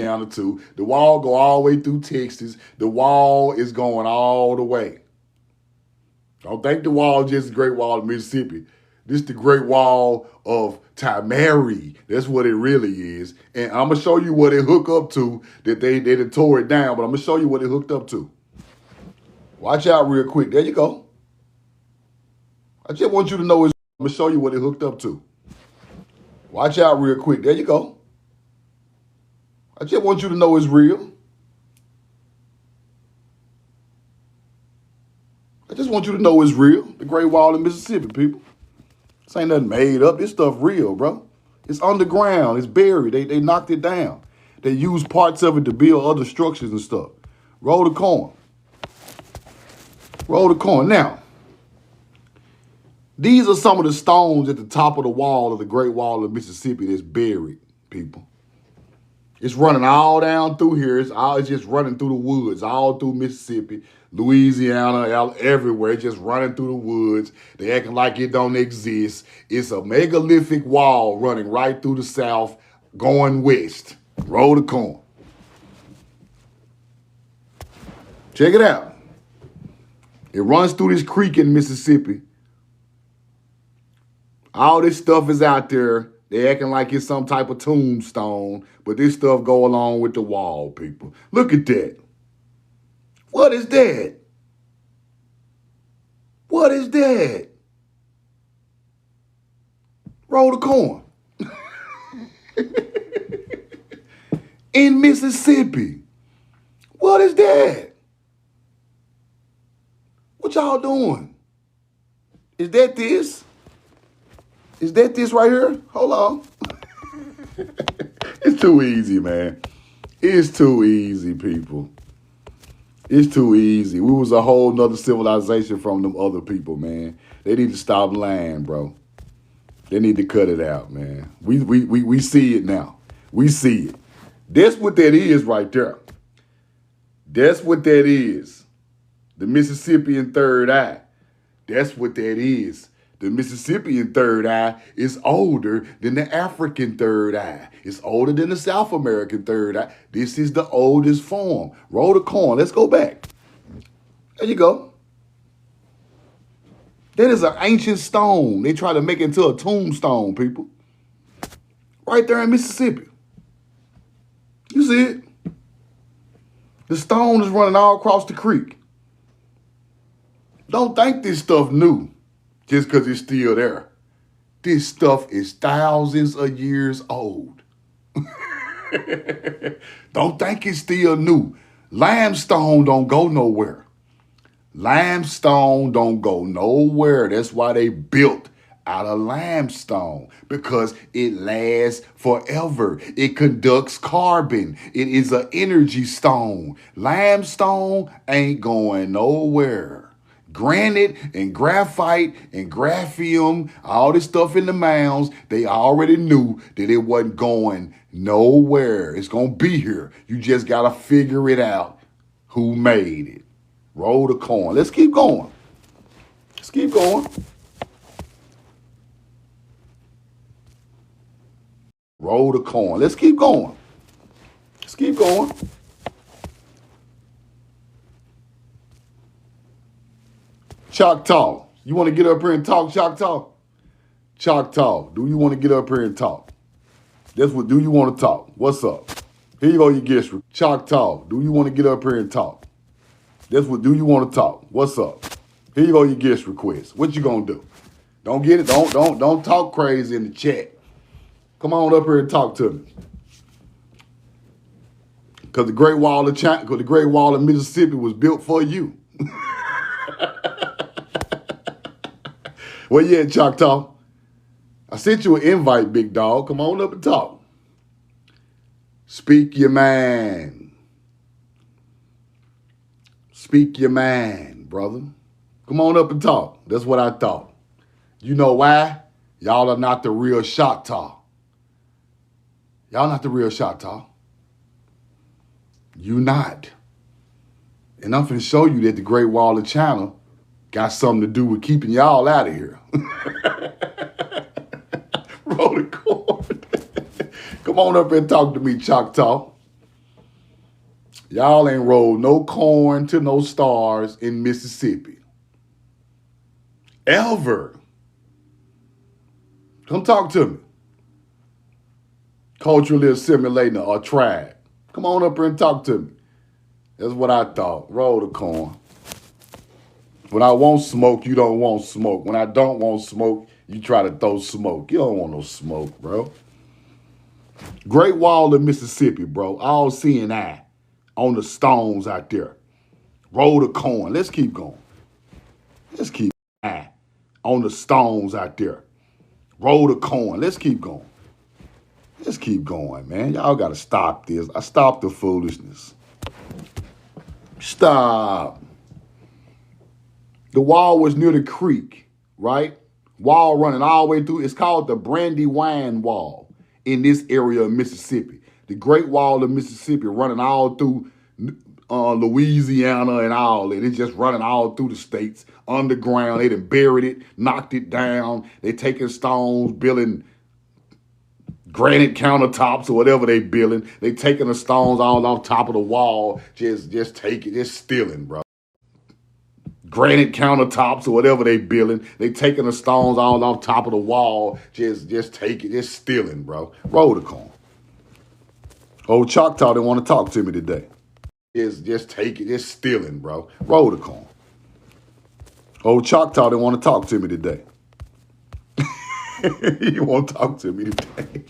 Louisiana too. The wall go all the way through Texas. The wall is going all the way. Don't think the wall is just the Great Wall of Mississippi. This is the Great Wall of Tamari. That's what it really is. And I'm going to show you what it hooked up to that they done tore it down, but I'm going to show you what it hooked up to. Watch out real quick. There you go. I just want you to know I'm going to show you what it hooked up to. Watch out real quick. There you go. I just want you to know it's real. I just want you to know it's real. The Great Wall of Mississippi, people. This ain't nothing made up. This stuff real, bro. It's underground. It's buried. They knocked it down. They used parts of it to build other structures and stuff. Roll the coin. Roll the coin. Now, these are some of the stones at the top of the wall of the Great Wall of Mississippi that's buried, people. It's running all down through here. It's just running through the woods, all through Mississippi, Louisiana, everywhere. It's just running through the woods. They acting like it don't exist. It's a megalithic wall running right through the south, going west. Roll the coin. Check it out. It runs through this creek in Mississippi. All this stuff is out there. They acting like it's some type of tombstone, but this stuff go along with the wall, people. Look at that. What is that? What is that? Roll the coin. In Mississippi. What is that? What y'all doing? Is that this? Is that this right here? Hold on. It's too easy, man. It's too easy, people. It's too easy. We was a whole nother civilization from them other people, man. They need to stop lying, bro. They need to cut it out, man. We see it now. We see it. That's what that is right there. That's what that is. The Mississippian third eye. That's what that is. The Mississippian third eye is older than the African third eye. It's older than the South American third eye. This is the oldest form. Roll the coin. Let's go back. There you go. That is an ancient stone. They try to make it into a tombstone, people. Right there in Mississippi. You see it? The stone is running all across the creek. Don't think this stuff new. Just because it's still there. This stuff is thousands of years old. Don't think it's still new. Limestone don't go nowhere. Limestone don't go nowhere. That's why they built out of limestone, because it lasts forever. It conducts carbon. It is an energy stone. Limestone ain't going nowhere. Granite and graphite and graphium, all this stuff in the mounds, they already knew that it wasn't going nowhere. It's going to be here. You just got to figure it out who made it. Roll the coin. Let's keep going. Let's keep going. Roll the coin. Let's keep going. Let's keep going. Choctaw. You want to get up here and talk, Choctaw? Choctaw. Do you want to get up here and talk? That's what, do you want to talk? What's up? Here you go, your guest. Choctaw. Do you want to get up here and talk? That's what, do you want to talk? What's up? Here you go, your guest request. What you gonna do? Don't get it. Don't talk crazy in the chat. Come on up here and talk to me. Because the Great Wall of Mississippi was built for you. Well, yeah, Choctaw. I sent you an invite, big dog. Come on up and talk. Speak your mind. Speak your mind, brother. Come on up and talk. That's what I thought. You know why? Y'all are not the real Choctaw. Y'all not the real Choctaw. You not. And I'm finna show you that the Great Wall of China got something to do with keeping y'all out of here. Roll the cord. Come on up and talk to me, Choctaw. Y'all ain't rolled no corn to no stars in Mississippi. Ever. Come talk to me. Culturally assimilating a tribe. Come on up here and talk to me. That's what I thought. Roll the corn. When I want smoke, you don't want smoke. When I don't want smoke, you try to throw smoke. You don't want no smoke, bro. Great Wall of Mississippi, bro. All seeing eye on the stones out there. Roll the corn. Let's keep going. Let's keep eye on the stones out there. Roll the corn. Let's keep going. Let's keep going, man. Y'all got to stop this. I stop the foolishness. Stop. The wall was near the creek, right? Wall running all the way through. It's called the Brandywine Wall in this area of Mississippi. The Great Wall of Mississippi running all through Louisiana and all that. It's just running all through the states, underground. They done buried it, knocked it down. They taking stones, building granite countertops or whatever they building. They taking the stones all off top of the wall, just stealing, bro. Granite countertops or whatever they building. They taking the stones all off top of the wall, just stealing, bro. Roll the corn. Old Choctaw didn't want to talk to me today. Just stealing, bro. Roll the corn. Old Choctaw didn't want to talk to me today. You won't talk to me today.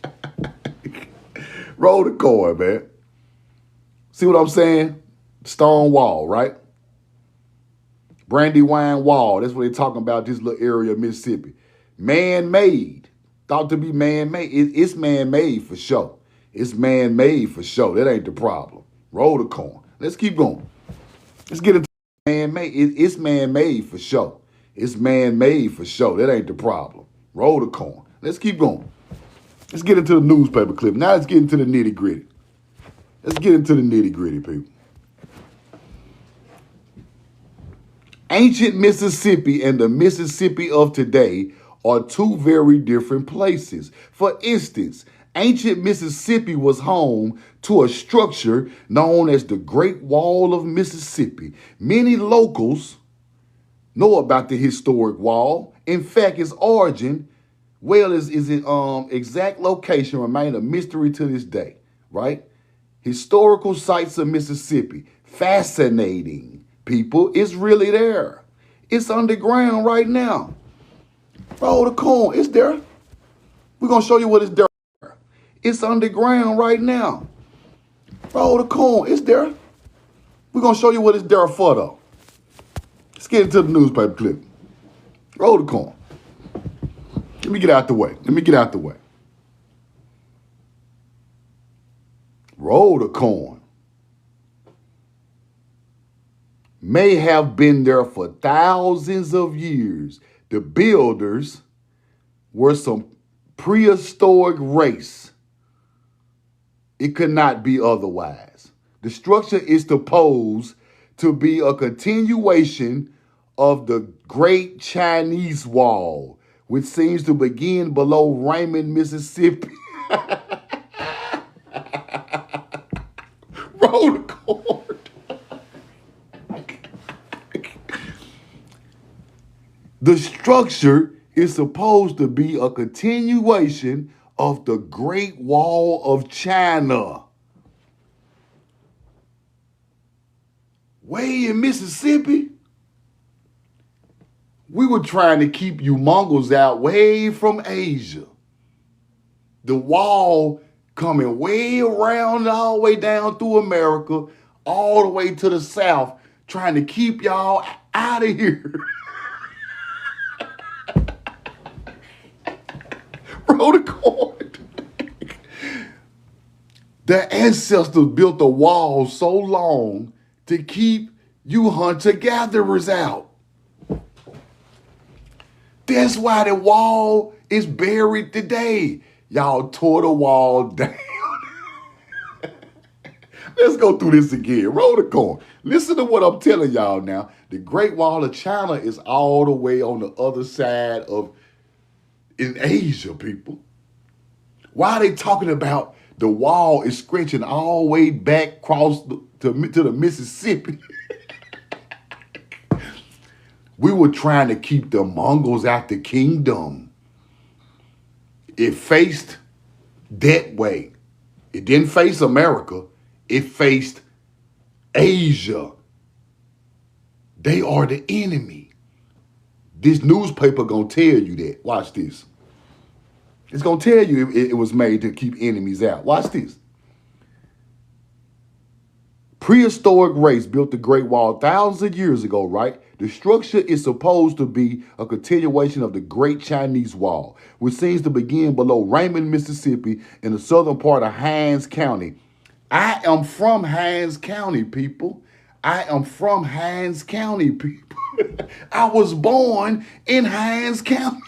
Roll the corn, man. See what I'm saying? Stone wall, right? Brandywine Wall. That's what they're talking about, this little area of Mississippi. Man-made. Thought to be man-made. It's man-made for sure. It's man-made for sure. That ain't the problem. Roll the corn. Let's keep going. Let's get into man-made. It's man-made for sure. It's man-made for sure. That ain't the problem. Roll the corn. Let's keep going. Let's get into the newspaper clip. Now let's get into the nitty-gritty. Let's get into the nitty-gritty, people. Ancient Mississippi and the Mississippi of today are two very different places. For instance, ancient Mississippi was home to a structure known as the Great Wall of Mississippi. Many locals know about the historic wall. In fact, its origin, well, its exact location remain a mystery to this day, right? Historical sites of Mississippi. Fascinating. People, it's really there. It's underground right now. Roll the corn. It's there. We're going to show you what it's there. It's underground right now. Roll the corn. It's there. We're going to show you what it's there for, though. Let's get into the newspaper clip. Roll the corn. Let me get out the way. Roll the corn. May have been there for thousands of years. The builders were some prehistoric race. It could not be otherwise. The structure is supposed to be a continuation of the Great Chinese Wall, which seems to begin below Raymond, Mississippi. Roll the corn. The structure is supposed to be a continuation of the Great Wall of China. Way in Mississippi, we were trying to keep you Mongols out way from Asia. The wall coming way around all the way down through America, all the way to the south, trying to keep y'all out of here. Roll the corn. The ancestors built a wall so long to keep you hunter-gatherers out. That's why the wall is buried today. Y'all tore the wall down. Let's go through this again. Roll the corn. Listen to what I'm telling y'all now. The Great Wall of China is all the way on the other side of in Asia, people. Why are they talking about The wall is stretching all the way back across to the Mississippi. We were trying to keep the Mongols out the kingdom. It faced that way. It didn't face America. It faced Asia. They are the enemy. This newspaper gonna tell you that. Watch this. It's gonna tell you it was made to keep enemies out. Watch this. Prehistoric race built the Great Wall thousands of years ago, right? The structure is supposed to be a continuation of the Great Chinese Wall, which seems to begin below Raymond, Mississippi, in the southern part of Hinds County. I am from Hinds County, people. I am from Hinds County, people. I was born in Hinds County.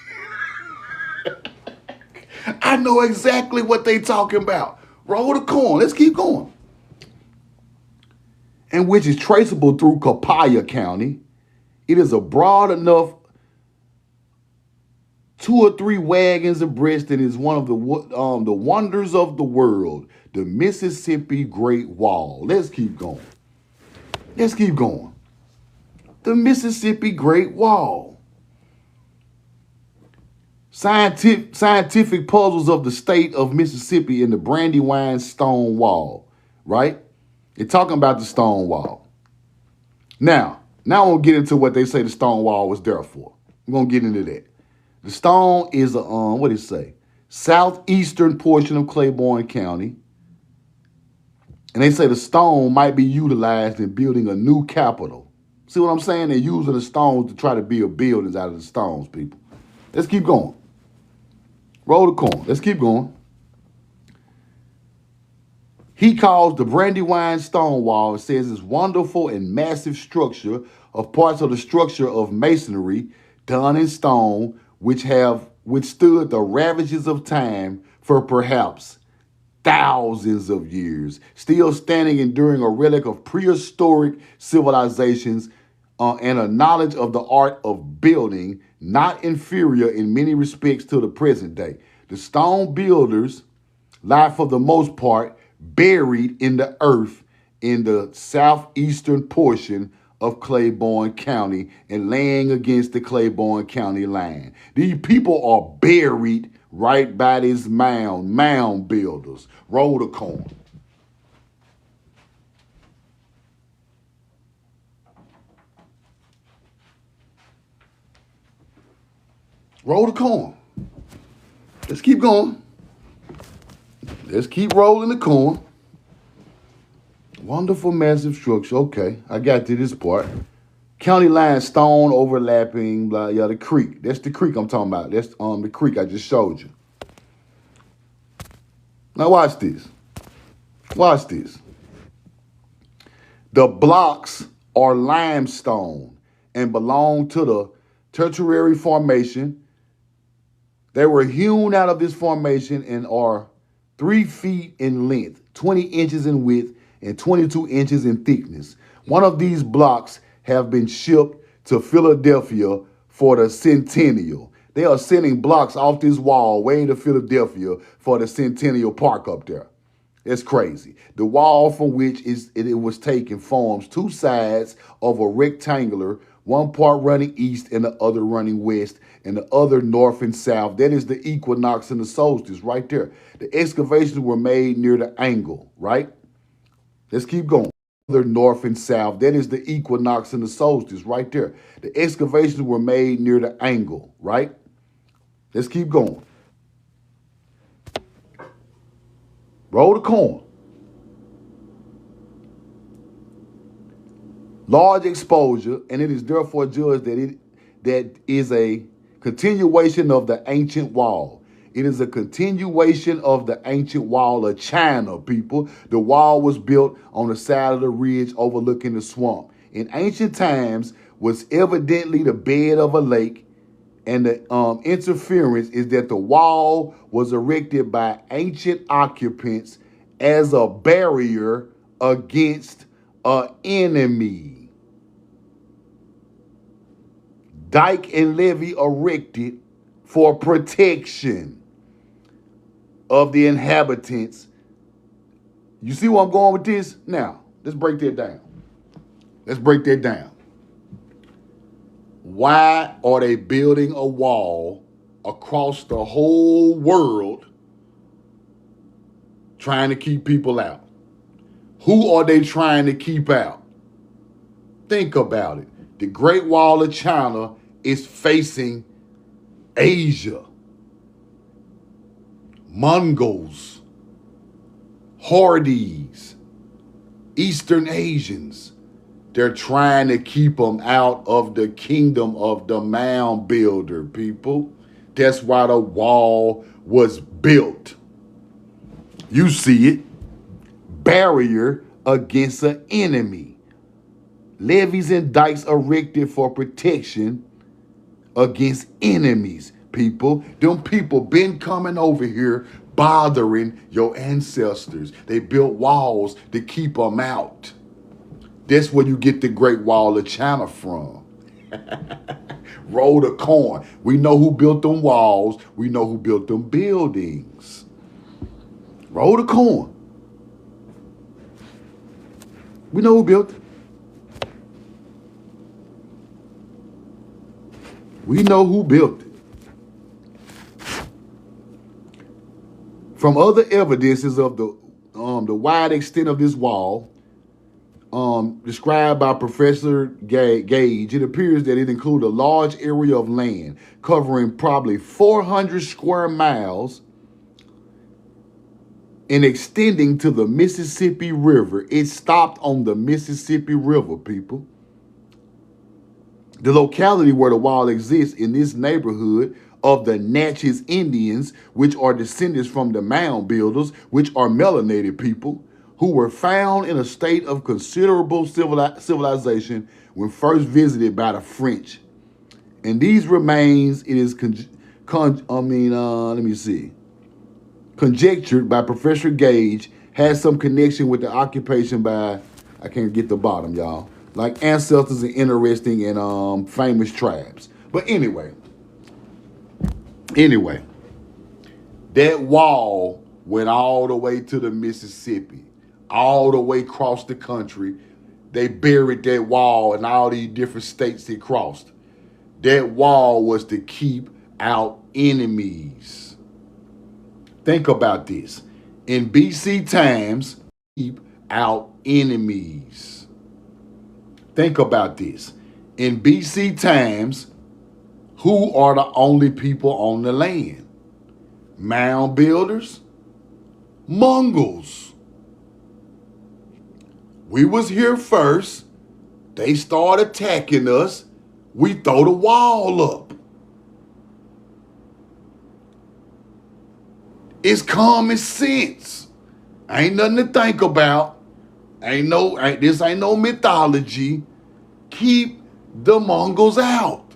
I know exactly what they talking about. Roll the corn. Let's keep going. And which is traceable through Copiah County. It is a broad enough 2 or 3 wagons abreast and is one of the wonders of the world, the Mississippi Great Wall. Let's keep going. Let's keep going. The Mississippi Great Wall. Scientific puzzles of the state of Mississippi and the Brandywine Stone Wall, right? They're talking about the Stone Wall. Now I'm going to get into what they say the Stone Wall was there for. I'm going to get into that. The stone is what did it say? Southeastern portion of Claiborne County. And they say the stone might be utilized in building a new capital. See what I'm saying? They're using the stones to try to build buildings out of the stones, people. Let's keep going. Roll the corn. Let's keep going. He calls the Brandywine Stone Wall and says it's wonderful and massive structure of parts of the structure of masonry done in stone, which have withstood the ravages of time for perhaps thousands of years, still standing enduring a relic of prehistoric civilizations and a knowledge of the art of building, not inferior in many respects to the present day. The stone builders lie for the most part buried in the earth in the southeastern portion of Claiborne County and laying against the Claiborne County line. These people are buried right by this mound builders. Roll the corn. Roll the corn. Let's keep going. Let's keep rolling the corn. Wonderful, massive structure. Okay, I got to this part. County line stone overlapping, blah, yeah, the creek. That's the creek I'm talking about. That's the creek I just showed you. Now watch this. Watch this. The blocks are limestone and belong to the Tertiary Formation. They were hewn out of this formation and are 3 feet in length, 20 inches in width, and 22 inches in thickness. One of these blocks have been shipped to Philadelphia for the centennial. They are sending blocks off this wall way to Philadelphia for the Centennial Park up there. That's crazy. The wall from which it was taken forms 2 sides of a rectangular, one part running east and the other running west, and the other north and south. That is the equinox and the solstice right there. The excavations were made near the angle, right? Let's keep going. Other north and south. That is the equinox and the solstice right there. The excavations were made near the angle, right? Let's keep going. Roll the corn. Large exposure, and it is therefore judged that is a continuation of the ancient wall. It is a continuation of the ancient wall of China, people. The wall was built on the side of the ridge overlooking the swamp. In ancient times, was evidently the bed of a lake, and the interference is that the wall was erected by ancient occupants as a barrier against an enemy. Dike and levee erected for protection of the inhabitants You see where I'm going with this? Now, let's break that down. Let's break that down. Why are they building a wall across the whole world trying to keep people out? Who are they trying to keep out? Think about it. The Great Wall of China is facing Asia. Mongols, Hardis, Eastern Asians. They're trying to keep them out of the kingdom of the mound builder, people. That's why the wall was built. You see it. Barrier against an enemy. Levees and dikes erected for protection against enemies, people. Them people been coming over here bothering your ancestors. They built walls to keep them out. That's where you get the Great Wall of China from. Roll the coin. We know who built them walls. We know who built them buildings. Roll the coin. We know who built it. We know who built it. From other evidences of the wide extent of this wall, described by Professor Gage, it appears that it included a large area of land covering probably 400 square miles and extending to the Mississippi River. It stopped on the Mississippi River, people. The locality where the wall exists in this neighborhood of the Natchez Indians, which are descendants from the mound builders, which are melanated people, who were found in a state of considerable civilization when first visited by the French. And these remains, it is conjectured by Professor Gage, has some connection with the occupation by, I can't get the bottom, y'all, like ancestors and interesting and famous tribes. But anyway, that wall went all the way to the Mississippi, all the way across the country. They buried that wall in all these different states it crossed. That wall was to keep out enemies. Think about this. In BC times, keep out enemies. Think about this. In BC times, who are the only people on the land? Mound builders, Mongols. We was here first. They start attacking us. We throw the wall up. It's common sense. Ain't nothing to think about. This ain't no mythology. Keep the Mongols out.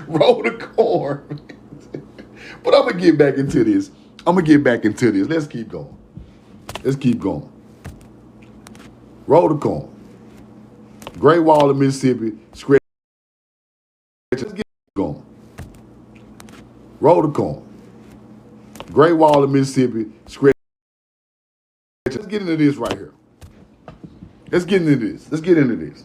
Roll the corn. But I'm gonna get back into this. Let's keep going. Roll the corn. Great Wall of Mississippi. Let's get going. Roll the corn. Great Wall of Mississippi. Let's get into this right here. Let's get into this. Let's get into this.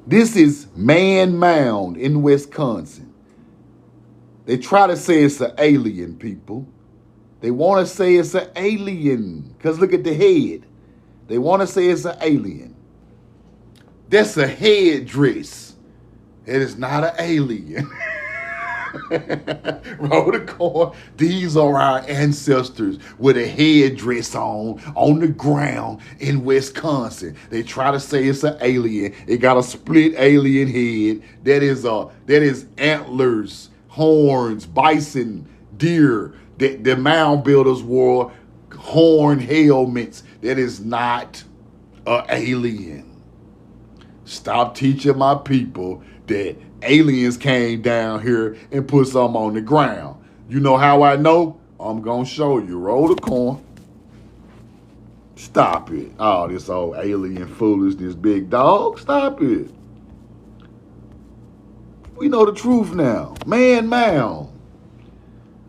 This is Man Mound in Wisconsin. They try to say it's an alien, people. They want to say it's an alien because look at the head. They want to say it's an alien. That's a headdress. It is not an alien. Roll the corn. These are our ancestors with a headdress on the ground in Wisconsin. They try to say it's an alien. It got a split alien head. That is antlers, horns, bison, deer. The mound builders wore horn helmets. That is not an alien. Stop teaching my people that aliens came down here and put something on the ground. You know how I know? I'm going to show you. Roll the corn. Stop it. Oh, this old alien foolishness, big dog. Stop it. We know the truth now. Man Mound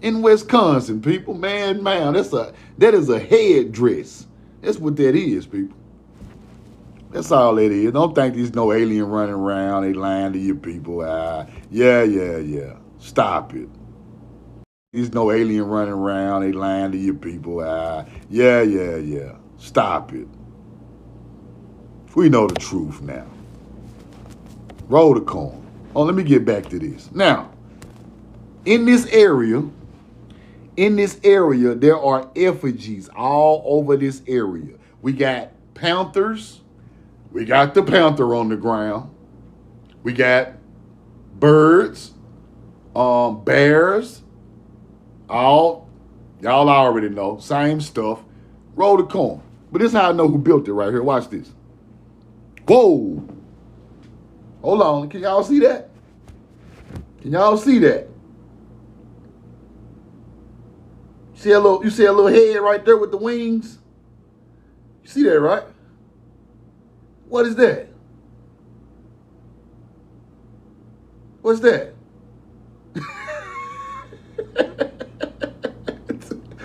in Wisconsin, people. Man Mound. That is a headdress. That's what that is, people. That's all it is. Don't think there's no alien running around. They lying to you people. Yeah. Stop it. There's no alien running around. They lying to you people. Yeah. Stop it. We know the truth now. Roll the coin. Oh, let me get back to this. Now, in this area, there are effigies all over this area. We got panthers. We got the panther on the ground. We got birds, bears. Y'all already know. Same stuff. Roll the coin. But this is how I know who built it right here. Watch this. Whoa. Hold on. Can y'all see that? Can y'all see that? You see a little head right there with the wings? You see that, right? What is that? What's that?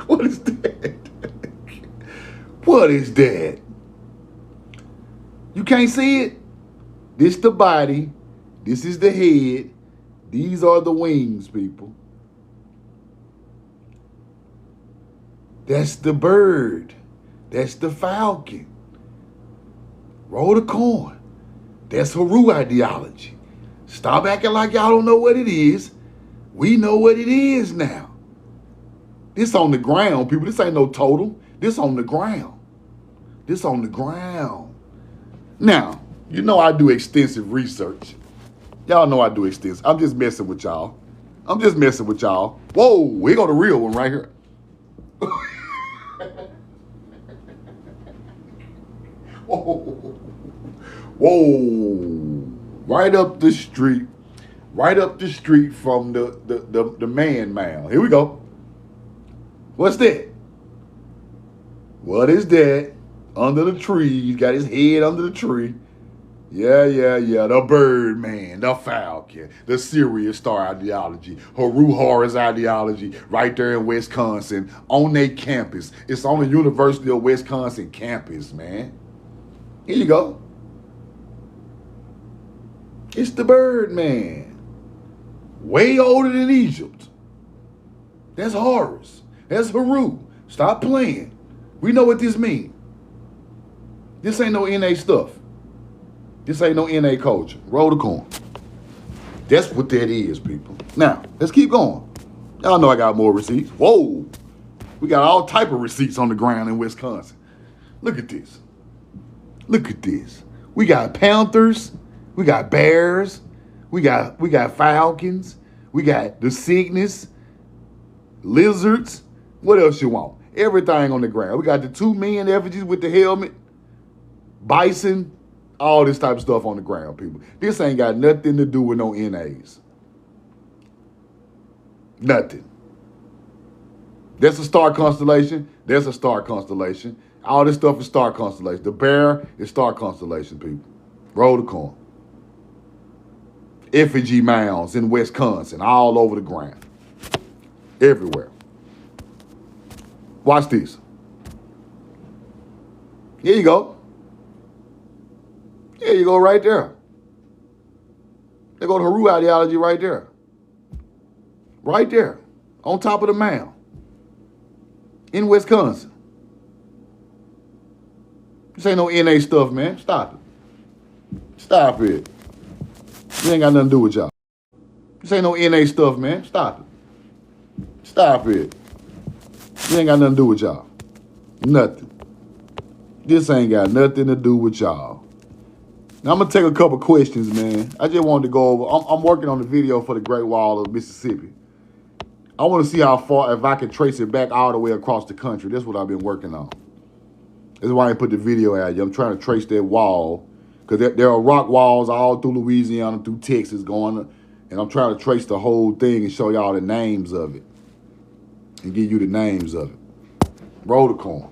What is that? What is that? You can't see it? This the body. This is the head. These are the wings, people. That's the bird. That's the falcon. Roll the coin. That's Haru ideology. Stop acting like y'all don't know what it is. We know what it is now. This on the ground, people. This ain't no total. This on the ground. This on the ground. Now, you know I do extensive research. Y'all know I do extensive. I'm just messing with y'all. Whoa, we got a real one right here. Whoa. Right up the street from the man mound. Here we go. What's that? What is that? Under the tree. He's got his head under the tree. Yeah. The bird man, the falcon, the Sirius star ideology, Haru Horus ideology, right there in Wisconsin, on their campus. It's on the University of Wisconsin campus, man. Here you go. It's the bird man. Way older than Egypt. That's Horus. That's Haru. Stop playing. We know what this means. This ain't no NA stuff. This ain't no NA culture. Roll the coin. That's what that is, people. Now, let's keep going. Y'all know I got more receipts. Whoa. We got all type of receipts on the ground in Wisconsin. Look at this. We got panthers. We got bears. We got falcons. We got the Cygnus, lizards. What else you want? Everything on the ground. We got the 2 men effigies with the helmet, bison, all this type of stuff on the ground, people. This ain't got nothing to do with no NAs. Nothing. That's a star constellation. That's a star constellation. All this stuff is star constellation. The bear is star constellation, people. Roll the coin. Effigy mounds in Wisconsin, all over the ground. Everywhere. Watch this. Here you go. There you go, right there. There go the Haru ideology right there. Right there. On top of the mound. In Wisconsin. This ain't no NA stuff, man. Stop it. Stop it. This ain't got nothing to do with y'all. This ain't no NA stuff, man. Stop it. Stop it. This ain't got nothing to do with y'all. Nothing. This ain't got nothing to do with y'all. Now, I'm going to take a couple questions, man. I just wanted to go over. I'm working on the video for the Great Wall of Mississippi. I want to see how far, if I can trace it back all the way across the country. That's what I've been working on. That's why I put the video out. I'm trying to trace that wall. Because there are rock walls all through Louisiana, through Texas going. And I'm trying to trace the whole thing and show y'all the names of it. And give you the names of it. Roll the coin.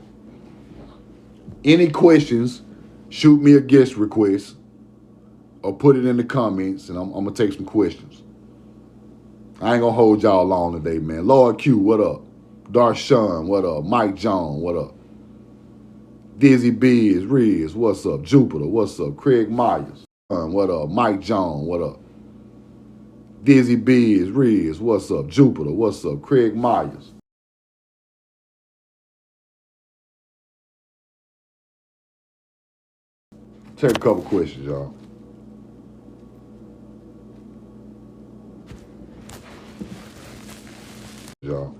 Any questions, shoot me a guest request or put it in the comments, and I'm gonna take some questions. I ain't gonna hold y'all long today, man. Lord Q, what up? Darshawn, what up? Mike John, what up? Dizzy Biz, Riz, what's up? Jupiter, what's up? Craig Myers, what up? Mike John, what up? Dizzy Biz, Riz, what's up? Jupiter, what's up? Craig Myers. Take a couple questions, y'all. Y'all.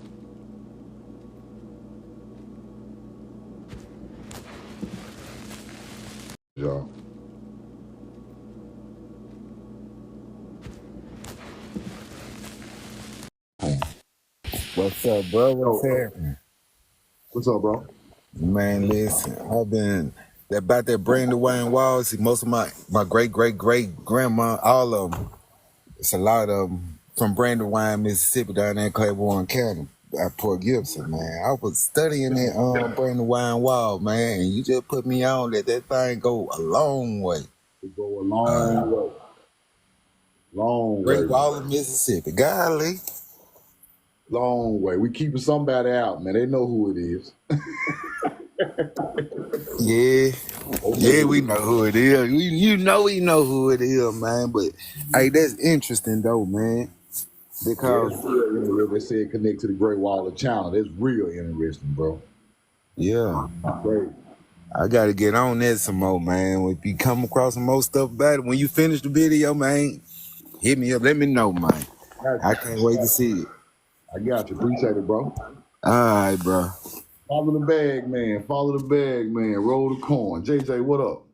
Y'all. What's up, bro? What's Yo, happening? what's up, bro? Man, listen, I've been about that Brandywine Walls. See, most of my great grandma, all of them. It's a lot of them from Brandywine, Mississippi, down there in Claiborne County, at Port Gibson. Man, I was studying that Brandywine Wall, man, and you just put me on that thing go a long way. It go a long way. Long way, Great Wall bro. of Mississippi, golly. Long way. We keeping somebody out, man. They know who it is. Yeah. They know Yeah, who we it know who it is. You know we know who it is, man. But hey, that's interesting though, man. is. Yeah, Because it's real interesting. They say it connect to the Great Wall of China. That's real interesting, bro. yeah, Great. I gotta get on that some more, man. If you come across some more stuff about it, when you finish the video, man, hit me up. Let me know, man. Got I you. can't wait to see it. I got you. Appreciate it, bro. All right, bro. Follow the bag, man. Follow the bag, man. Roll the coin. JJ, what up?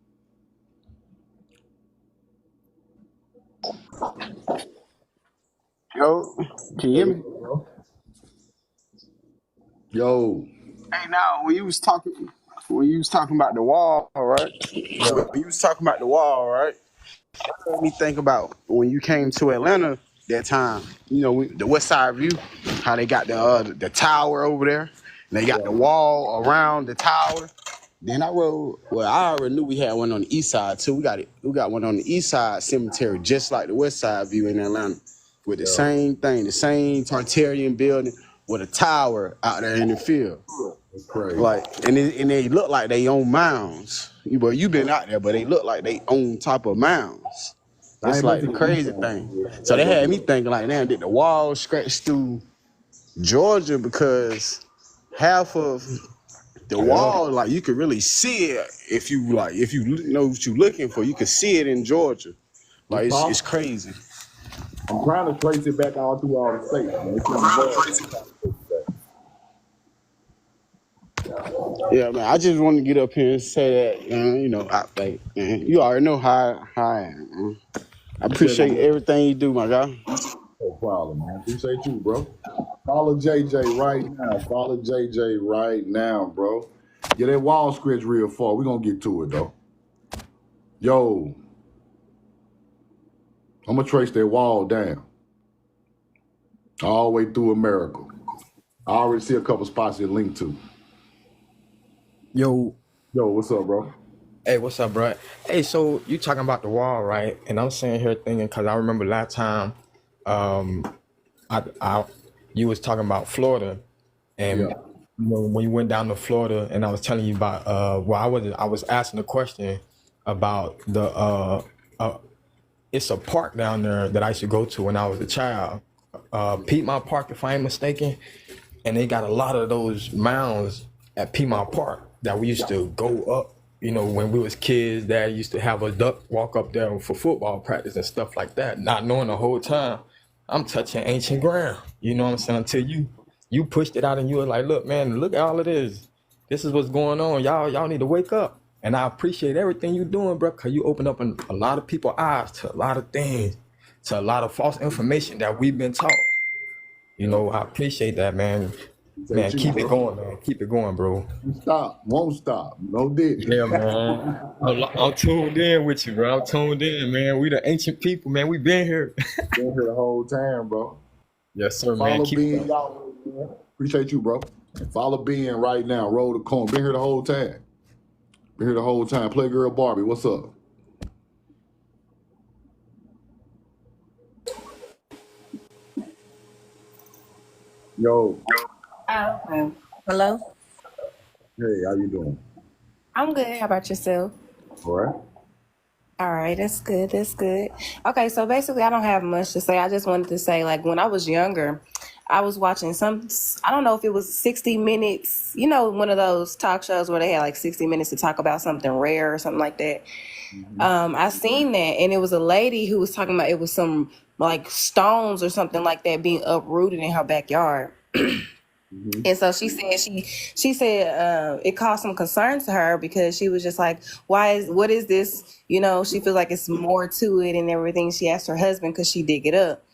Yo, can you Hey, hear what's me? up, bro? Yo. Hey, now when you was talking about the wall, right? Yeah. When you was talking about the wall, right? That made me think about when you came to Atlanta that time. You know, the West Side View, how they got the tower over there, and they got the Yeah. wall around the tower. Then I rode. Well, I already knew we had one on the east side too. We got it. We got one on the east side cemetery, just like the West Side View in Atlanta, with the Yeah. same thing, the same Tartarian building with a tower out there in the field. That's crazy. Like, and they look like they own mounds. Well, you been out there, but they look like they own type of mounds. I It's ain't been like to the the east crazy side. thing. Yeah. So Gotta they go had me through thinking like, damn, did the wall stretch through Georgia? Because half of the it. Yeah. wall, like you could really see it if you know what you're looking for, you could see it in Georgia. It's Like it's possible. crazy. I'm trying to trace it back all through all the states, man. It's kind of hard. Yeah, man. I just want to get up here and say that, you know, you already know how I am. Man. I Appreciate it, appreciate bro. everything you do, my guy. No problem, man. Appreciate you, bro. Follow JJ right now. Follow JJ right now, bro. Yeah, that wall stretch real far. We're gonna get to it though. Yo, I'm gonna trace that wall down all the way through America. I already see a couple spots it linked to. Yo, Yo, what's up, bro? hey, what's up, bro? Hey, so you talking about the wall, right? And I'm sitting here thinking because I remember last time, um, I you was talking about Florida, and Yeah, when you went down to Florida, and I was telling you about well, I was asking a question about the uh, it's a park down there that I used to go to when I was a child, Piedmont Park, if I ain't mistaken, and they got a lot of those mounds at Piedmont Park that we used to go up. You know, when we was kids, Dad used to have a duck walk up there for football practice and stuff like that, not knowing the whole time I'm touching ancient ground. You know what I'm saying? Until you pushed it out and you were like, look, man, look at all of this. This is what's going on. Y'all need to wake up. And I appreciate everything you're doing, bro, because you open up a lot of people's eyes to a lot of things, to a lot of false information that we've been taught. You yeah. know, I appreciate that, man. Man, Appreciate you, keep it bro. going, man. Keep it going, bro. Won't stop. Won't stop. No diddy. Yeah, man. I'm tuned in with you, bro. I'm tuned in, man. We the ancient people, man. We been here. Been here the whole time, bro. Yes, sir, man. Follow Keep it Ben, going. y'all. Appreciate you, bro. Follow Ben right now. Roll the corn. Been here the whole time. Been here the whole time. Playgirl Barbie, what's up? Yo, Oh, okay. Hello? hey, how you doing? I'm good. How about yourself? All right. All right, that's good. That's good. Okay, so basically, I don't have much to say. I just wanted to say, like, when I was younger, I was watching I don't know if it was 60 Minutes, one of those talk shows where they had like 60 minutes to talk about something rare or something like that. Mm-hmm. I seen that, and it was a lady who was talking about it was some like stones or something like that being uprooted in her backyard. Mm-hmm. And so she said it caused some concern to her because she was just like, what is this? She feels like it's more to it and everything. She asked her husband, could she dig it up?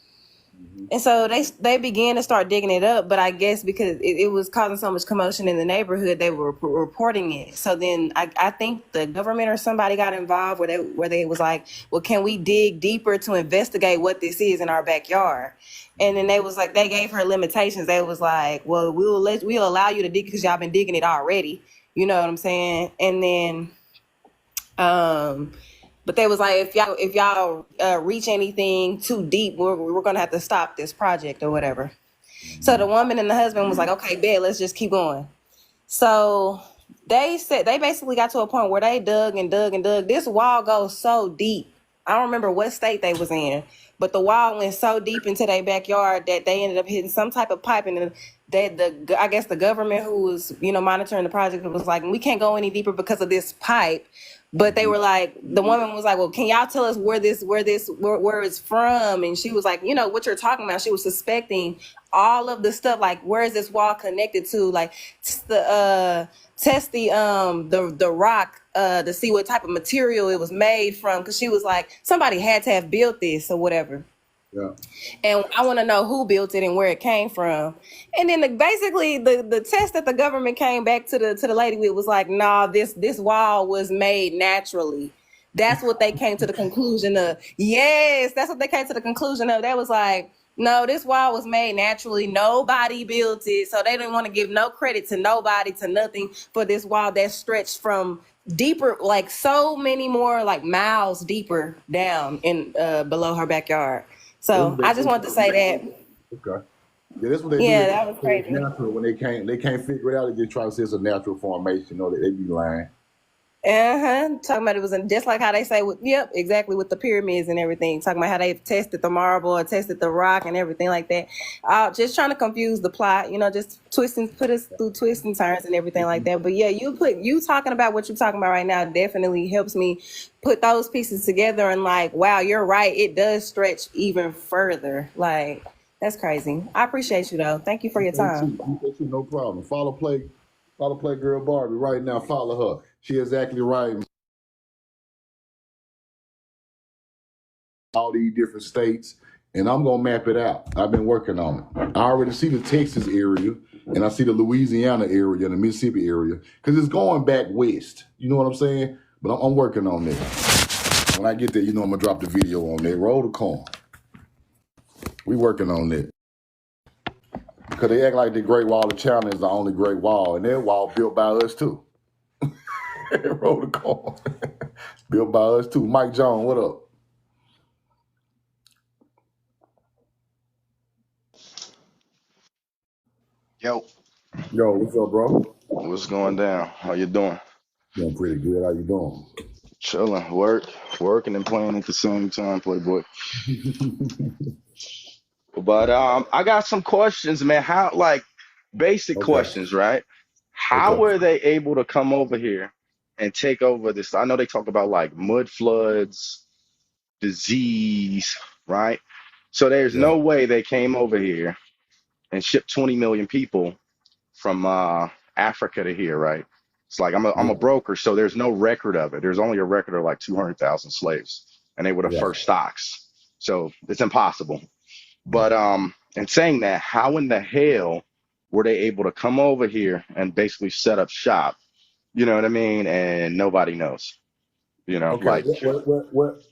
Mm-hmm. And so they began to start digging it up, but I guess because it was causing so much commotion in the neighborhood, they were reporting it. So then I think the government or somebody got involved where they was like, well, can we dig deeper to investigate what this is in our backyard? And then they was like, they gave her limitations. They was like, well, we'll allow you to dig because y'all been digging it already. You know what I'm saying? And then um but they was like, if y'all reach anything too deep, we're gonna have to stop this project or whatever. So the woman and the husband was like, okay, bet, let's just keep going. So they said they basically got to a point where they dug and dug and dug. This wall goes so deep. I don't remember what state they was in, but the wall went so deep into their backyard that they ended up hitting some type of pipe, and I guess the government who was monitoring the project was like, we can't go any deeper because of this pipe. But they were like, the woman was like, well, can y'all tell us where it's from? And she was like, what you're talking about. She was suspecting all of the stuff, like, where is this wall connected to? Like, test the rock to see what type of material it was made from, because she was like, somebody had to have built this or whatever. Yeah. And I want to know who built it and where it came from. And then basically the test that the government came back to the lady with was like, nah, this wall was made naturally. That's what they came to the conclusion of. Yes, that's what they came to the conclusion of. That was like, no, this wall was made naturally. Nobody built it. So they didn't want to give no credit to nobody, to nothing, for this wall that stretched from deeper, like so many more like miles deeper down in below her backyard. That's So what I just wanted to say that. okay. Yeah, that's what they do. They Yeah, try that to was say it's crazy. natural when they can't figure it out. They just try to say it's a natural formation. They be lying. Talking about it was just like how they say yep, exactly, with the pyramids and everything. Talking about how they've tested the marble or tested the rock and everything like that. Just trying to confuse the plot, just put us through twists and turns and everything like that. But yeah, you talking about what you're talking about right now definitely helps me put those pieces together and like, wow, you're right. It does stretch even further. Like, that's crazy. I appreciate you though. Thank you for your time. No problem. Follow play girl Barbie right now. Follow her. She exactly right. All these different states, and I'm gonna map it out. I've been working on it. I already see the Texas area, and I see the Louisiana area, and the Mississippi area, because it's going back west. You know what I'm saying? But I'm working on that. When I get there, I'm gonna drop the video on there. Roll the corn. We working on that. Because they act like the Great Wall of China is the only Great Wall, and that wall built by us too. Roll the corn. Built by us too. Mike Jones, what up? Yo, Yo, what's up, bro? what's going down? How you doing? Doing pretty good. How you doing? Chilling, working and playing at the same time, Playboy. But I got some questions, man. How, like, basic Okay. questions, right? How Okay. were they able to come over here and take over this? I know they talk about like mud floods, disease, right? So there's Yeah. no way they came over here and shipped 20 million people from Africa to here, right? It's like I'm a Yeah. broker, so there's no record of it. There's only a record of like 200,000 slaves, and they were the Yeah. first stocks. So it's impossible. But in saying that, how in the hell were they able to come over here and basically set up shop? You know what I mean? And nobody knows. Okay. Like,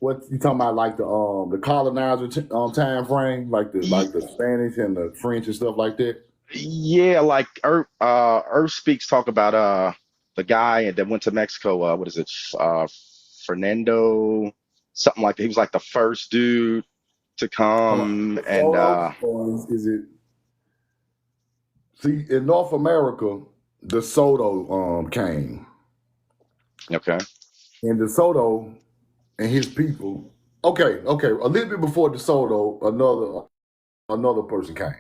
What you talking about? Like the colonizer time frame, like the Spanish and the French and stuff like that. yeah, like Earth Speaks talk about the guy that went to Mexico. What is it? Fernando, something like that. He was like the first dude to Come on. come, The and photos, or is it? See, in North America, De Soto came, Okay. and De Soto and his people. Okay, a little bit before De Soto, another person came.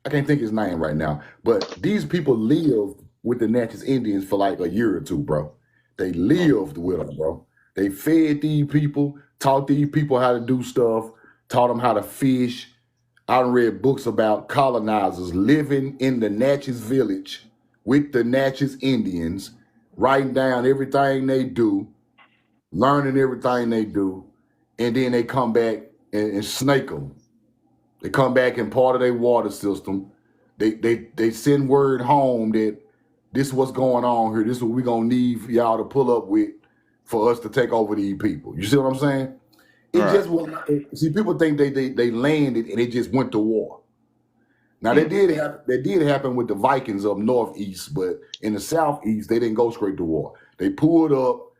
I can't think his name right now, but these people lived with the Natchez Indians for like a year or two, bro. They lived with them, bro. They fed these people, taught these people how to do stuff, taught them how to fish. I done read books about colonizers living in the Natchez village with the Natchez Indians, writing down everything they do, learning everything they do, and then they come back and snake them. They come back and part of their water system. They send word home that this is what's going on here. This is what we're gonna need for y'all to pull up with for us to take over these people. You see what I'm saying? It Right. just was. See, people think they landed and they just went to war. Now that did happen with the Vikings up northeast, but in the southeast they didn't go straight to war. They pulled up,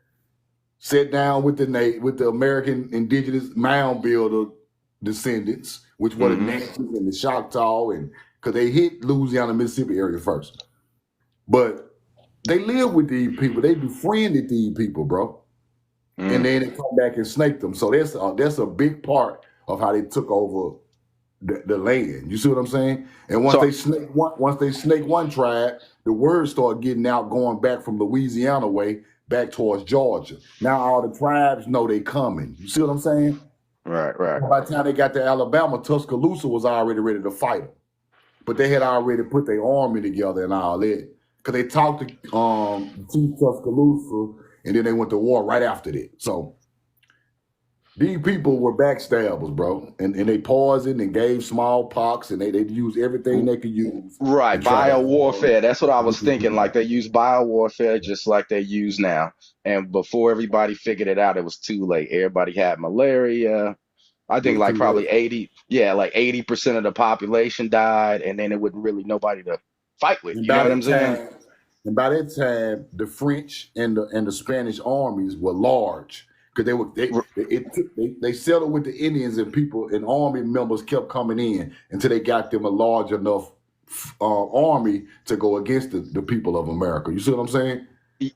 sat down with the American indigenous mound builder descendants, which were the Natchez and the Choctaw, and because they hit Louisiana, Mississippi area first. But they lived with these people. They befriended these people, bro. And then they come back and snake them. So that's a big part of how they took over the land. You see what I'm saying? And once So they snake one tribe, the word started getting out, going back from Louisiana way back towards Georgia. Now all the tribes know they coming. You see what I'm saying? right. By the time they got to Alabama, Tuscaloosa was already ready to fight them. But they had already put their army together and all that. Because they talked to Chief Tuscaloosa, and then they went to war right after that. So these people were backstabbers, bro. And they poisoned and gave smallpox, and they used everything they could use. Right, And try bio warfare. That's what I was to thinking. Like they use bio warfare just like they use now. And before everybody figured it out, it was too late. Everybody had malaria. I it think was like too late. probably 80, yeah, like 80% of the population died, and then it wasn't really nobody to fight with. And You know by what I'm that saying? time, the French and the Spanish armies were large because they settled with the Indians, and people and army members kept coming in until they got them a large enough army to go against the people of America. You see what I'm saying?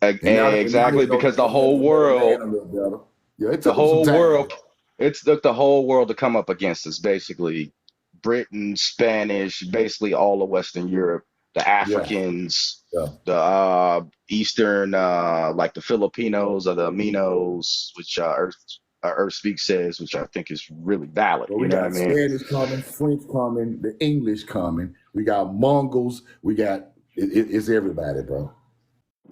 And now Exactly, because the whole they know the world land a little better. Yeah, it the took them some whole time. world it took the whole world to come up against us, basically. Britain, Spanish, basically all of Western Europe, the Yeah, Africans, yeah. the Eastern, like the Filipinos or the Aminos, which Earth Speak says, which I think is really valid. Well, You we know what I got mean? Spanish coming, French coming, the English coming. We got Mongols. We got it's everybody, bro.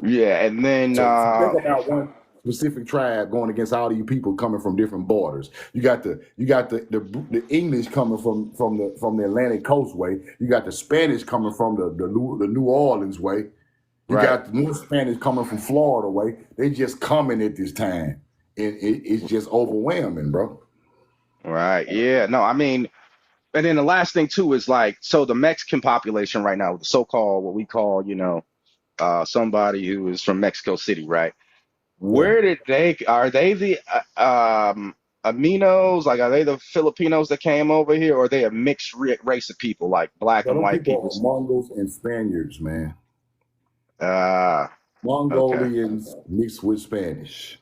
Yeah, and then So think about one specific tribe going against all of you people coming from different borders. You got the English coming from the Atlantic Coast way. You got the Spanish coming from the New Orleans way. You right, got the more Spanish coming from Florida way. They just coming at this time, and it's just overwhelming, bro. right, yeah, no, I mean. And then the last thing too is like, so the Mexican population right now, the so-called what we call, somebody who is from Mexico City, right? Yeah. Where did are they the Aminos? Like, are they the Filipinos that came over here, or are they a mixed race of people, like black So and them white people people? are Mongols and Spaniards, man. Uh, okay. Mongolians mixed with Spanish.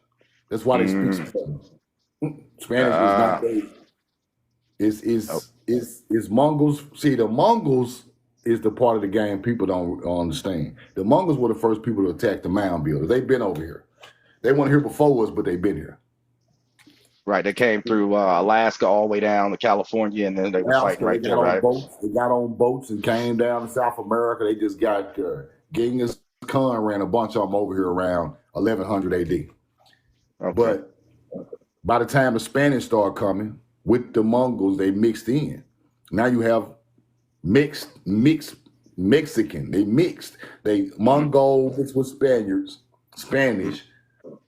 That's why they speak Mm, Spanish. Spanish is not uh, they. Is oh, is Mongols? See, the Mongols is the part of the game people don't understand. The Mongols were the first people to attack the mound builders. They've been over here. They weren't here before us, but they've been here. right. They came through Alaska all the way down to California, and then they were fighting Alaska, they right got there, on right? boats. They got on boats and came down to South America. They just got Genghis Khan ran a bunch of them over here around 1100 AD. Okay. But by the time the Spanish started coming with the Mongols, they mixed in. Now you have mixed Mexican. They mixed. They Hmm. Mongol mixed with Spanish,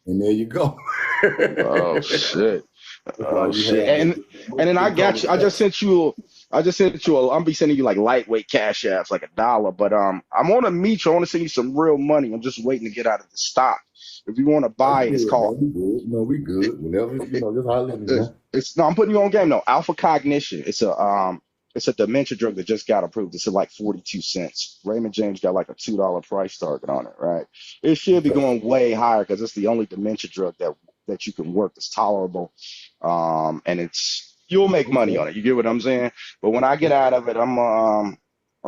and there you go. Oh shit. That's why Oh you shit. have And then I big got you. I just conversation. sent you. I just sent you. I'm be sending you like lightweight cash apps, like $1. But I'm on to meet you. I want to send you some real money. I'm just waiting to get out of the stock. If you want to Oh, you buy it, it's good, called. man. We good. No, we It, good. Whenever it, just holler at me, it's, man. it's no. I'm putting you on game. No, Alpha Cognition. It's a It's a dementia drug that just got approved. It's at like 42 cents. Raymond James got like a $2 price target on it, right? It should be going way higher because it's the only dementia drug that you can work that's tolerable. And you'll make money on it. You get what I'm saying? But when I get out of it, I'm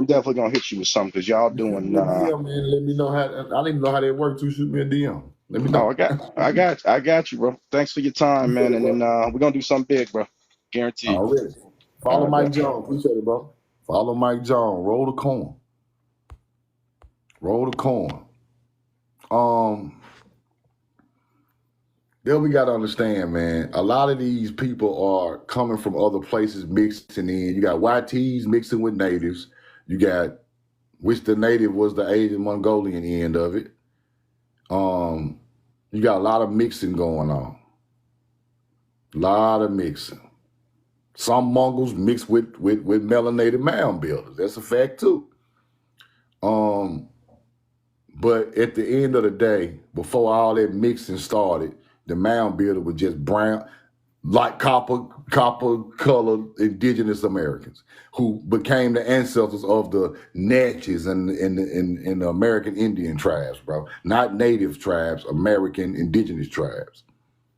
definitely gonna hit you with something because y'all You shoot doing me a DM, man. Let me know how. I don't even know how that works. You shoot me a DM. Let me oh, know. I got you, bro. Thanks for your time, man. And then we're gonna do something big, bro. Guaranteed. Already. All Follow right, Mike bet. Jones. Appreciate it, bro. Follow Mike Jones. Roll the coin. Roll the coin. Then we got to understand, man, a lot of these people are coming from other places mixing in. You got YTs mixing with natives. You got, which the native was the Asian Mongolian end of it. You got a lot of mixing going on. A lot of mixing. Some Mongols mix with melanated mound builders. That's a fact too. But at the end of the day, before all that mixing started, the mound builder was just brown, like copper colored indigenous Americans who became the ancestors of the Natchez and the American Indian tribes, bro. Not native tribes, American indigenous tribes.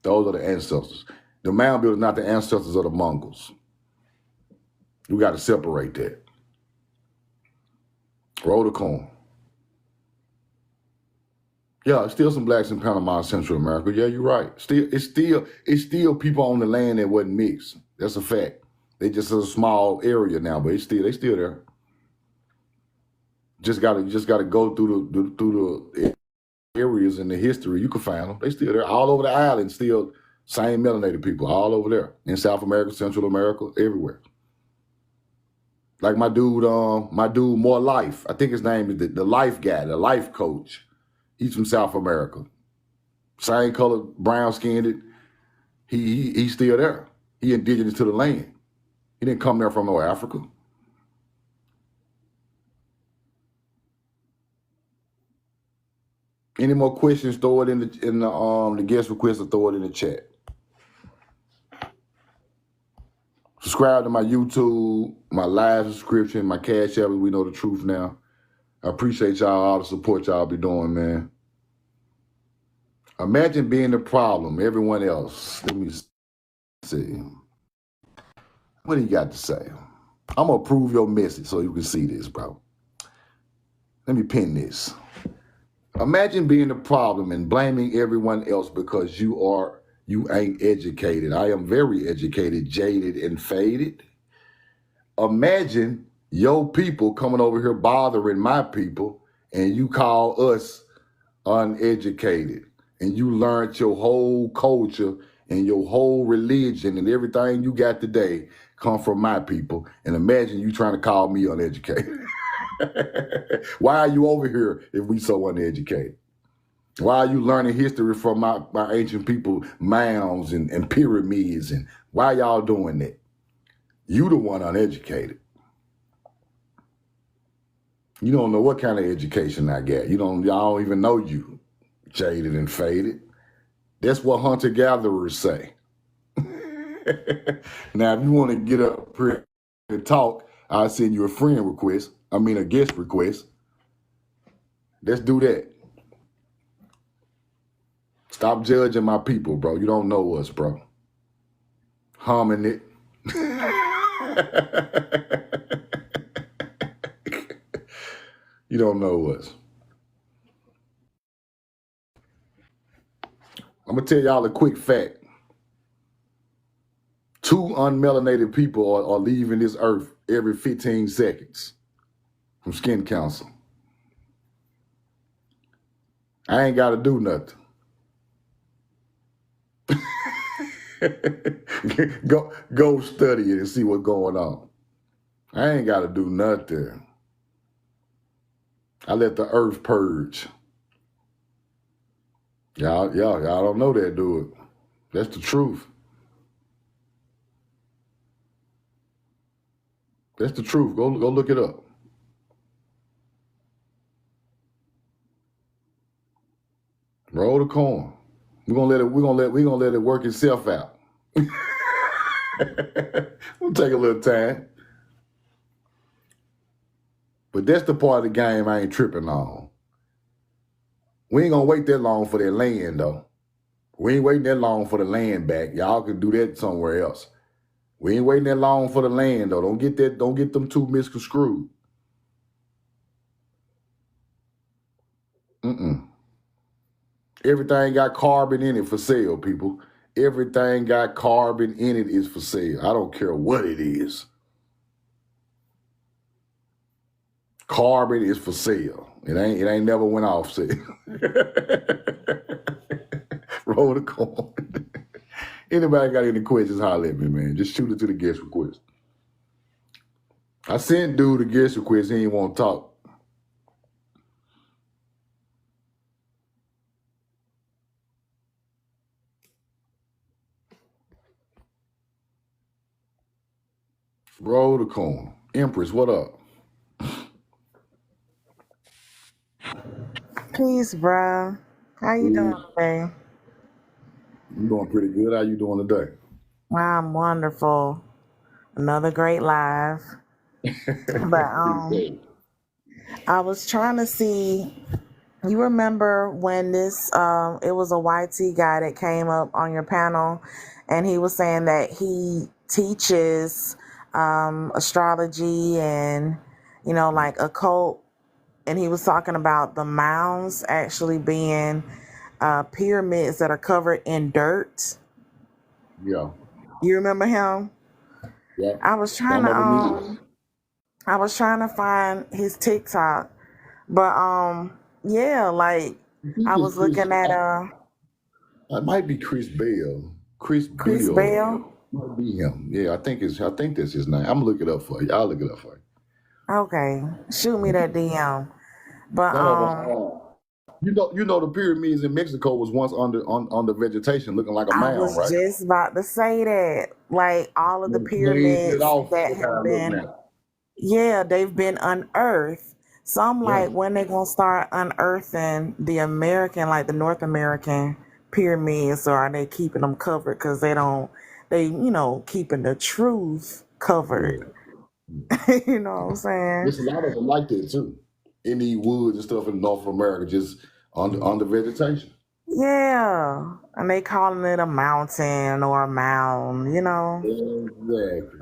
Those are the ancestors. The mound builders, not the ancestors of the Mongols. We got to separate that. Roll the coin. Yeah, still some blacks in Panama and Central America. Yeah, you're right. It's still people on the land that wasn't mixed. That's a fact. They just a small area now, but they still there. Just gotta go through the areas in the history. You can find them. They still there. All over the island, still same melanated people all over there. In South America, Central America, everywhere. Like my dude, More Life. I think his name is the life guy, the life coach. He's from South America. Same color, brown skinned. He's still there. He indigenous to the land. He didn't come there from no Africa. Any more questions? Throw it in the guest request or throw it in the chat. Subscribe to my YouTube, my live subscription, my Cash App. We know the truth now. I appreciate y'all, all the support y'all be doing, man. Imagine being the problem, everyone else. Let me see. What do you got to say? I'm going to prove your message so you can see this, bro. Let me pin this. Imagine being the problem and blaming everyone else because you ain't educated. I am very educated, jaded, and faded. Imagine your people coming over here bothering my people and you call us uneducated and you learned your whole culture and your whole religion and everything you got today come from my people. And imagine you trying to call me uneducated. Why are you over here if we so uneducated? Why are you learning history from my ancient people, mounds and pyramids? And why y'all doing that? You the one uneducated. You don't know what kind of education I got. Y'all don't even know you, jaded and faded. That's what hunter-gatherers say. Now, if you want to get up here and talk, I'll send you a guest request. Let's do that. Stop judging my people, bro. You don't know us, bro. Humming it. You don't know us. I'm going to tell y'all a quick fact. 2 unmelanated people are leaving this earth every 15 seconds from skin cancer. I ain't got to do nothing. Go study it and see what's going on. I ain't got to do nothing. I let the earth purge. Y'all don't know that, do it. That's the truth. That's the truth. Go look it up. Roll the coin. We're gonna let it work itself out. We'll take a little time. But that's the part of the game I ain't tripping on. We ain't gonna wait that long for that land, though. We ain't waiting that long for the land back. Y'all can do that somewhere else. We ain't waiting that long for the land, though. Don't get them too misconstrued. Everything got carbon in it for sale, people. Everything got carbon in it is for sale. I don't care what it is. Carbon is for sale. It ain't never went off sale. Roll the coin. Anybody got any questions, holler at me, man. Just shoot it to the guest request. I sent dude a guest request. He ain't want to talk. Roll the coin. Empress, what up? Peace, bro. How you doing today? I'm doing pretty good. How you doing today? I'm wonderful. Another great live. But I was trying to see. You remember when this? It was a YT guy that came up on your panel, and he was saying that he teaches astrology and like occult, and he was talking about the mounds actually being pyramids that are covered in dirt. Yeah. You remember him? Yeah. I was trying to find his TikTok, but yeah, like I was looking at it might be Chris Bell. Chris Bell. Might be him. Yeah, I think that's his name. I'm gonna look it up for you. I'll look it up for you. Okay, shoot me that DM. But you know the pyramids in Mexico was once under vegetation, looking like a mound, I was right? just about to say that. Like all of the pyramids that have been, they've been unearthed. So I'm like, when they gonna start unearthing the American, like the North American pyramids, or are they keeping them covered? Because they keeping the truth covered. Yeah. You know what I'm saying? There's a lot of them like that too. In the woods and stuff in North America, just under vegetation. Yeah, and they calling it a mountain or a mound, Exactly.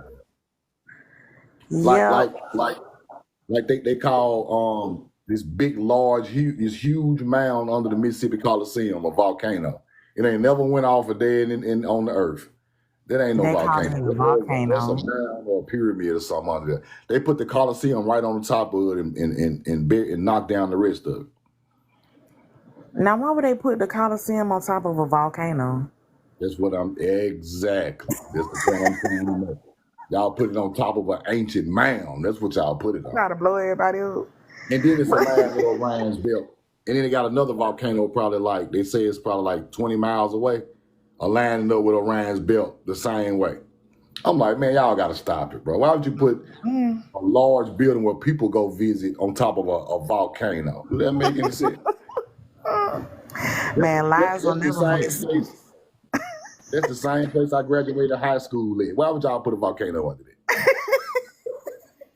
Yeah. Like they call this big, large, this huge mound under the Mississippi Coliseum, a volcano. It ain't never went off a day on the earth. That ain't no volcano. That's a mound or a pyramid or something under there. They put the Coliseum right on the top of it and knock down the rest of it. Now, why would they put the Coliseum on top of a volcano? That's what exactly. That's the point I'm trying to make. Y'all put it on top of an ancient mound. That's what y'all put it on. Try to blow everybody up. And then it's a land with Orion's belt. And then they got another volcano they say it's probably like 20 miles away. A land up with Orion's belt the same way. I'm like, man, y'all got to stop it, bro. Why would you put a large building where people go visit on top of a volcano? Does that make any sense? Man, lies will never make sense. That's the same place I graduated high school at. Why would y'all put a volcano under it?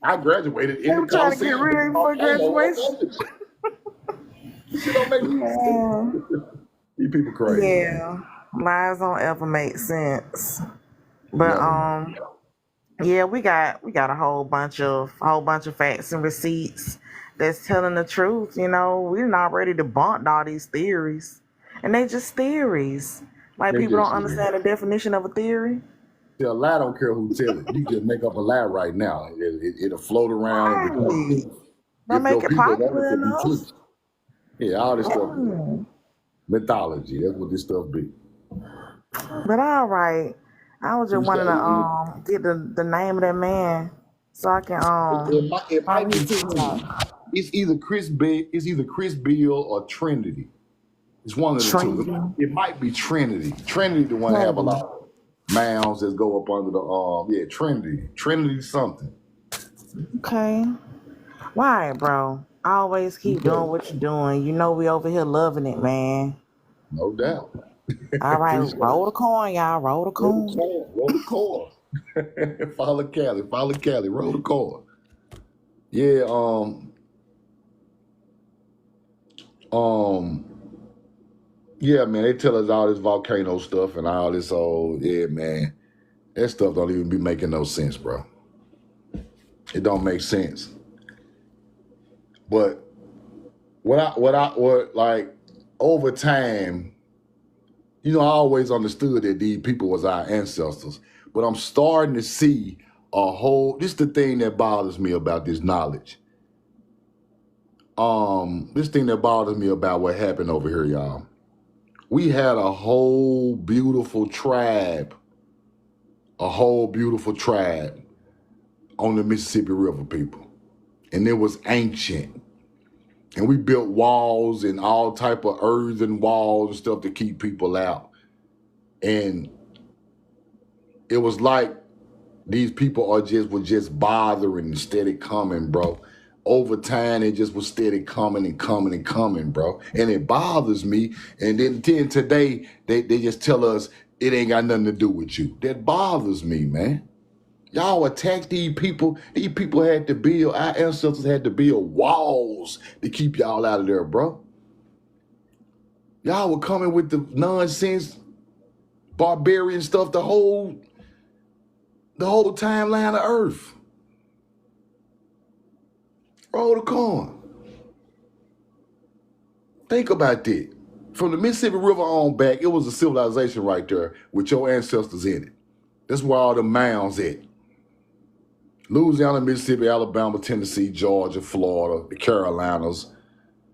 I graduated in the trying to get ready for graduation. Shit don't make sense. These people crazy. Yeah, lies don't ever make sense. But yeah, we got a whole bunch of facts and receipts that's telling the truth. We're not ready to debunk all these theories, and they just theories. Like people don't understand the definition of a theory. A lie don't care who tell it. You just make up a lie right now. It'll float around. Don't make it popular enough. Yeah, all this stuff. Mythology. That's what this stuff be. But all right. I was just wanting to get the name of that man so I can it might be TikTok. It's either Chris Beal or Trinity. It's one of the two. It might be Trinity. Trinity the one that have a lot of mounds that go up under the Trinity. Trinity something. Okay. Why, bro? Always keep doing what you're doing. We over here loving it, man. No doubt. All right, roll the coin, y'all. Roll the coin. Roll the coin. Follow Cali. Roll the coin. Yeah, um, yeah, man, they tell us all this volcano stuff and all this old, yeah, man. That stuff don't even be making no sense, bro. It don't make sense. But what like over time, you know, I always understood that these people was our ancestors. But I'm starting to see this is the thing that bothers me about this knowledge. This thing that bothers me about what happened over here, y'all. We had a whole beautiful tribe on the Mississippi River, people. And it was ancient. And we built walls and all type of earthen walls and stuff to keep people out. And it was like these people were just bothering instead of coming, bro. Over time, it just was steady coming and coming and coming, bro. And it bothers me. And then today, they just tell us it ain't got nothing to do with you. That bothers me, man. Y'all attack these people. These people had to build, our ancestors had to build walls to keep y'all out of there, bro. Y'all were coming with the nonsense, barbarian stuff the whole timeline of Earth. Roll the corn. Think about that. From the Mississippi River on back, it was a civilization right there with your ancestors in it. That's where all the mounds at. Louisiana, Mississippi, Alabama, Tennessee, Georgia, Florida, the Carolinas,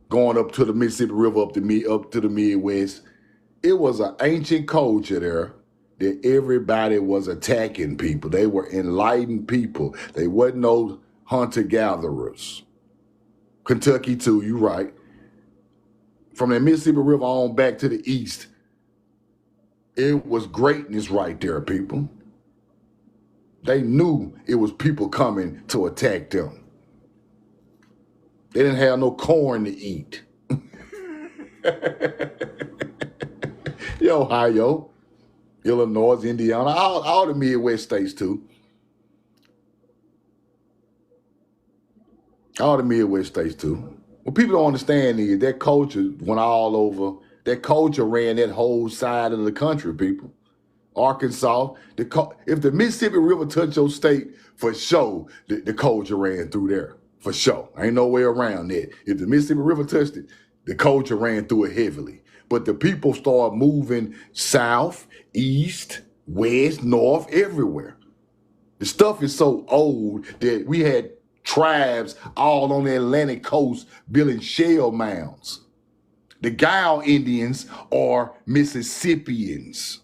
going up to the Mississippi River, up to the Midwest. It was an ancient culture there that everybody was attacking people. They were enlightened people. They wasn't no hunter-gatherers. Kentucky too, you right. From the Mississippi River on back to the east, it was greatness right there, people. They knew it was people coming to attack them. They didn't have no corn to eat. Ohio, Illinois, Indiana, all the Midwest states too. All the Midwest states too. What people don't understand is that culture went all over. That culture ran that whole side of the country, people. Arkansas, if the Mississippi River touched your state, for sure, the culture ran through there. For sure. Ain't no way around that. If the Mississippi River touched it, the culture ran through it heavily. But the people started moving south, east, west, north, everywhere. The stuff is so old that we had tribes all on the Atlantic coast building shell mounds. The Guile Indians are Mississippians.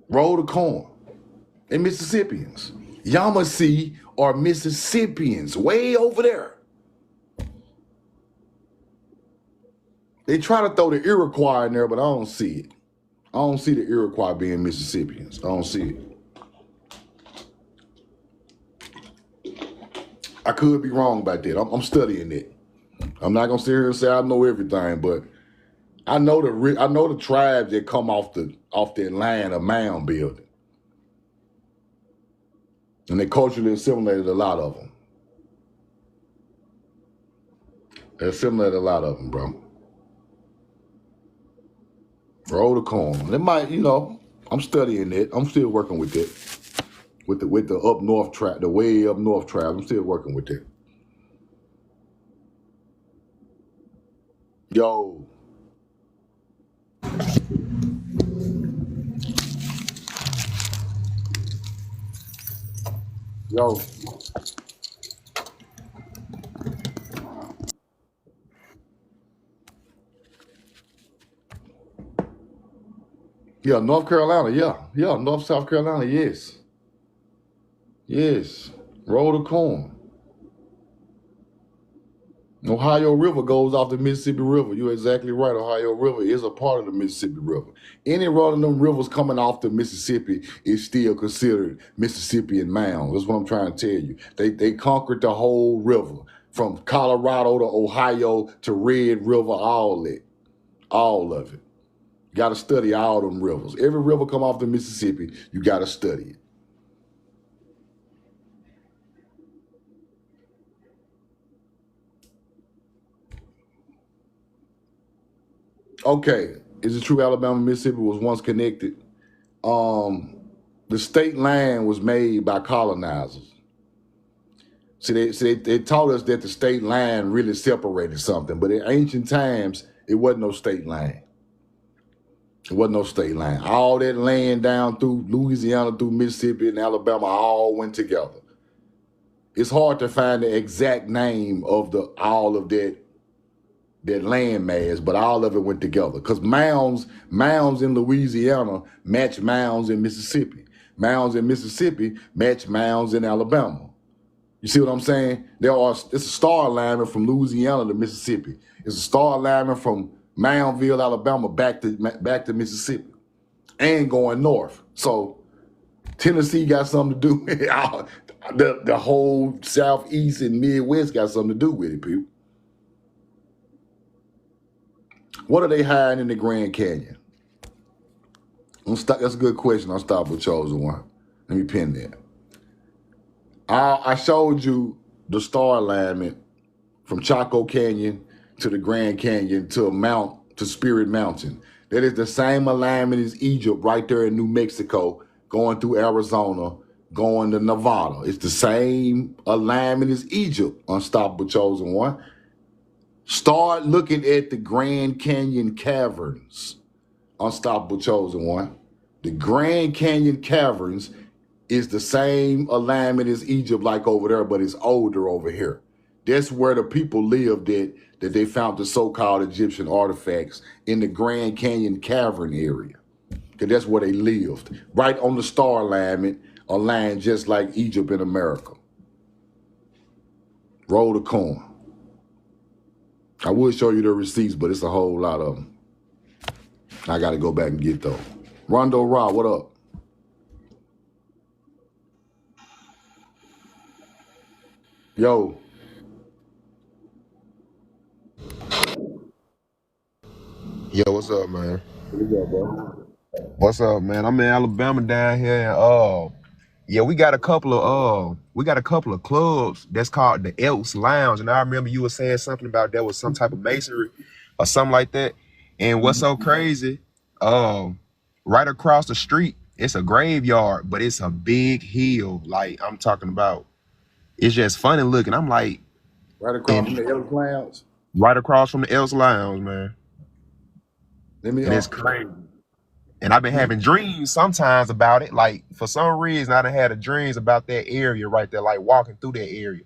Roll the corn. They're Mississippians. Yamasee are Mississippians, way over there. They try to throw the Iroquois in there, but I don't see it. I don't see the Iroquois being Mississippians. I don't see it. I could be wrong about that. I'm studying it. I'm not gonna sit here and say I know everything, but I know the tribes that come off the line of mound building. And they culturally assimilated a lot of them. They assimilated a lot of them, bro. Roll the corn. They might, I'm studying it. I'm still working with it. With the up north tribe, the way up north tribe. I'm still working with it. Yo. Yeah, North Carolina, yeah, North South Carolina, yes. Roll the corn. Ohio River goes off the Mississippi River. You're exactly right. Ohio River is a part of the Mississippi River. Any one of them rivers coming off the Mississippi is still considered Mississippian mounds. That's what I'm trying to tell you. They conquered the whole river from Colorado to Ohio to Red River, all of it. You got to study all them rivers. Every river come off the Mississippi, you got to study it. Okay, is it true Alabama and Mississippi was once connected? The state line was made by colonizers. See, they taught us that the state line really separated something, but in ancient times, it wasn't no state line. It wasn't no state line. All that land down through Louisiana, through Mississippi and Alabama, all went together. It's hard to find the exact name of all of that land mass, but all of it went together. Because mounds in Louisiana match mounds in Mississippi. Mounds in Mississippi match mounds in Alabama. You see what I'm saying? It's a star alignment from Louisiana to Mississippi. It's a star alignment from Moundville, Alabama, back to Mississippi, and going north. So Tennessee got something to do with it. The whole Southeast and Midwest got something to do with it, people. What are they hiding in the Grand Canyon? That's a good question. I'll stop with chosen one. Let me pin that. I showed you the star alignment from Chaco Canyon to the Grand Canyon to Spirit Mountain. That is the same alignment as Egypt right there in New Mexico, going through Arizona, going to Nevada. It's the same alignment as Egypt, Unstoppable Chosen One. Start looking at the Grand Canyon Caverns, Unstoppable Chosen One. The Grand Canyon Caverns is the same alignment as Egypt, like over there, but it's older over here. That's where the people lived that they found the so-called Egyptian artifacts in the Grand Canyon Cavern area. Because that's where they lived, right on the star alignment, aligned just like Egypt in America. Roll the coin. I would show you the receipts, but it's a whole lot of them. I got to go back and get those. Rondo Ra, what up? Yo. Yo, what's up, man? What's up, bro? What's up, man? I'm in Alabama down here, and yeah, we got a couple of clubs that's called the Elks Lounge, and I remember you were saying something about there was some type of masonry or something like that. And what's so crazy? Right across the street, it's a graveyard, but it's a big hill. Like I'm talking about, it's just funny looking. I'm like, Right across from the Elks Lounge? right across from the Elks Lounge, man. And it's crazy. And I've been having dreams sometimes about it. Like for some reason, I done had a dreams about that area right there, like walking through that area.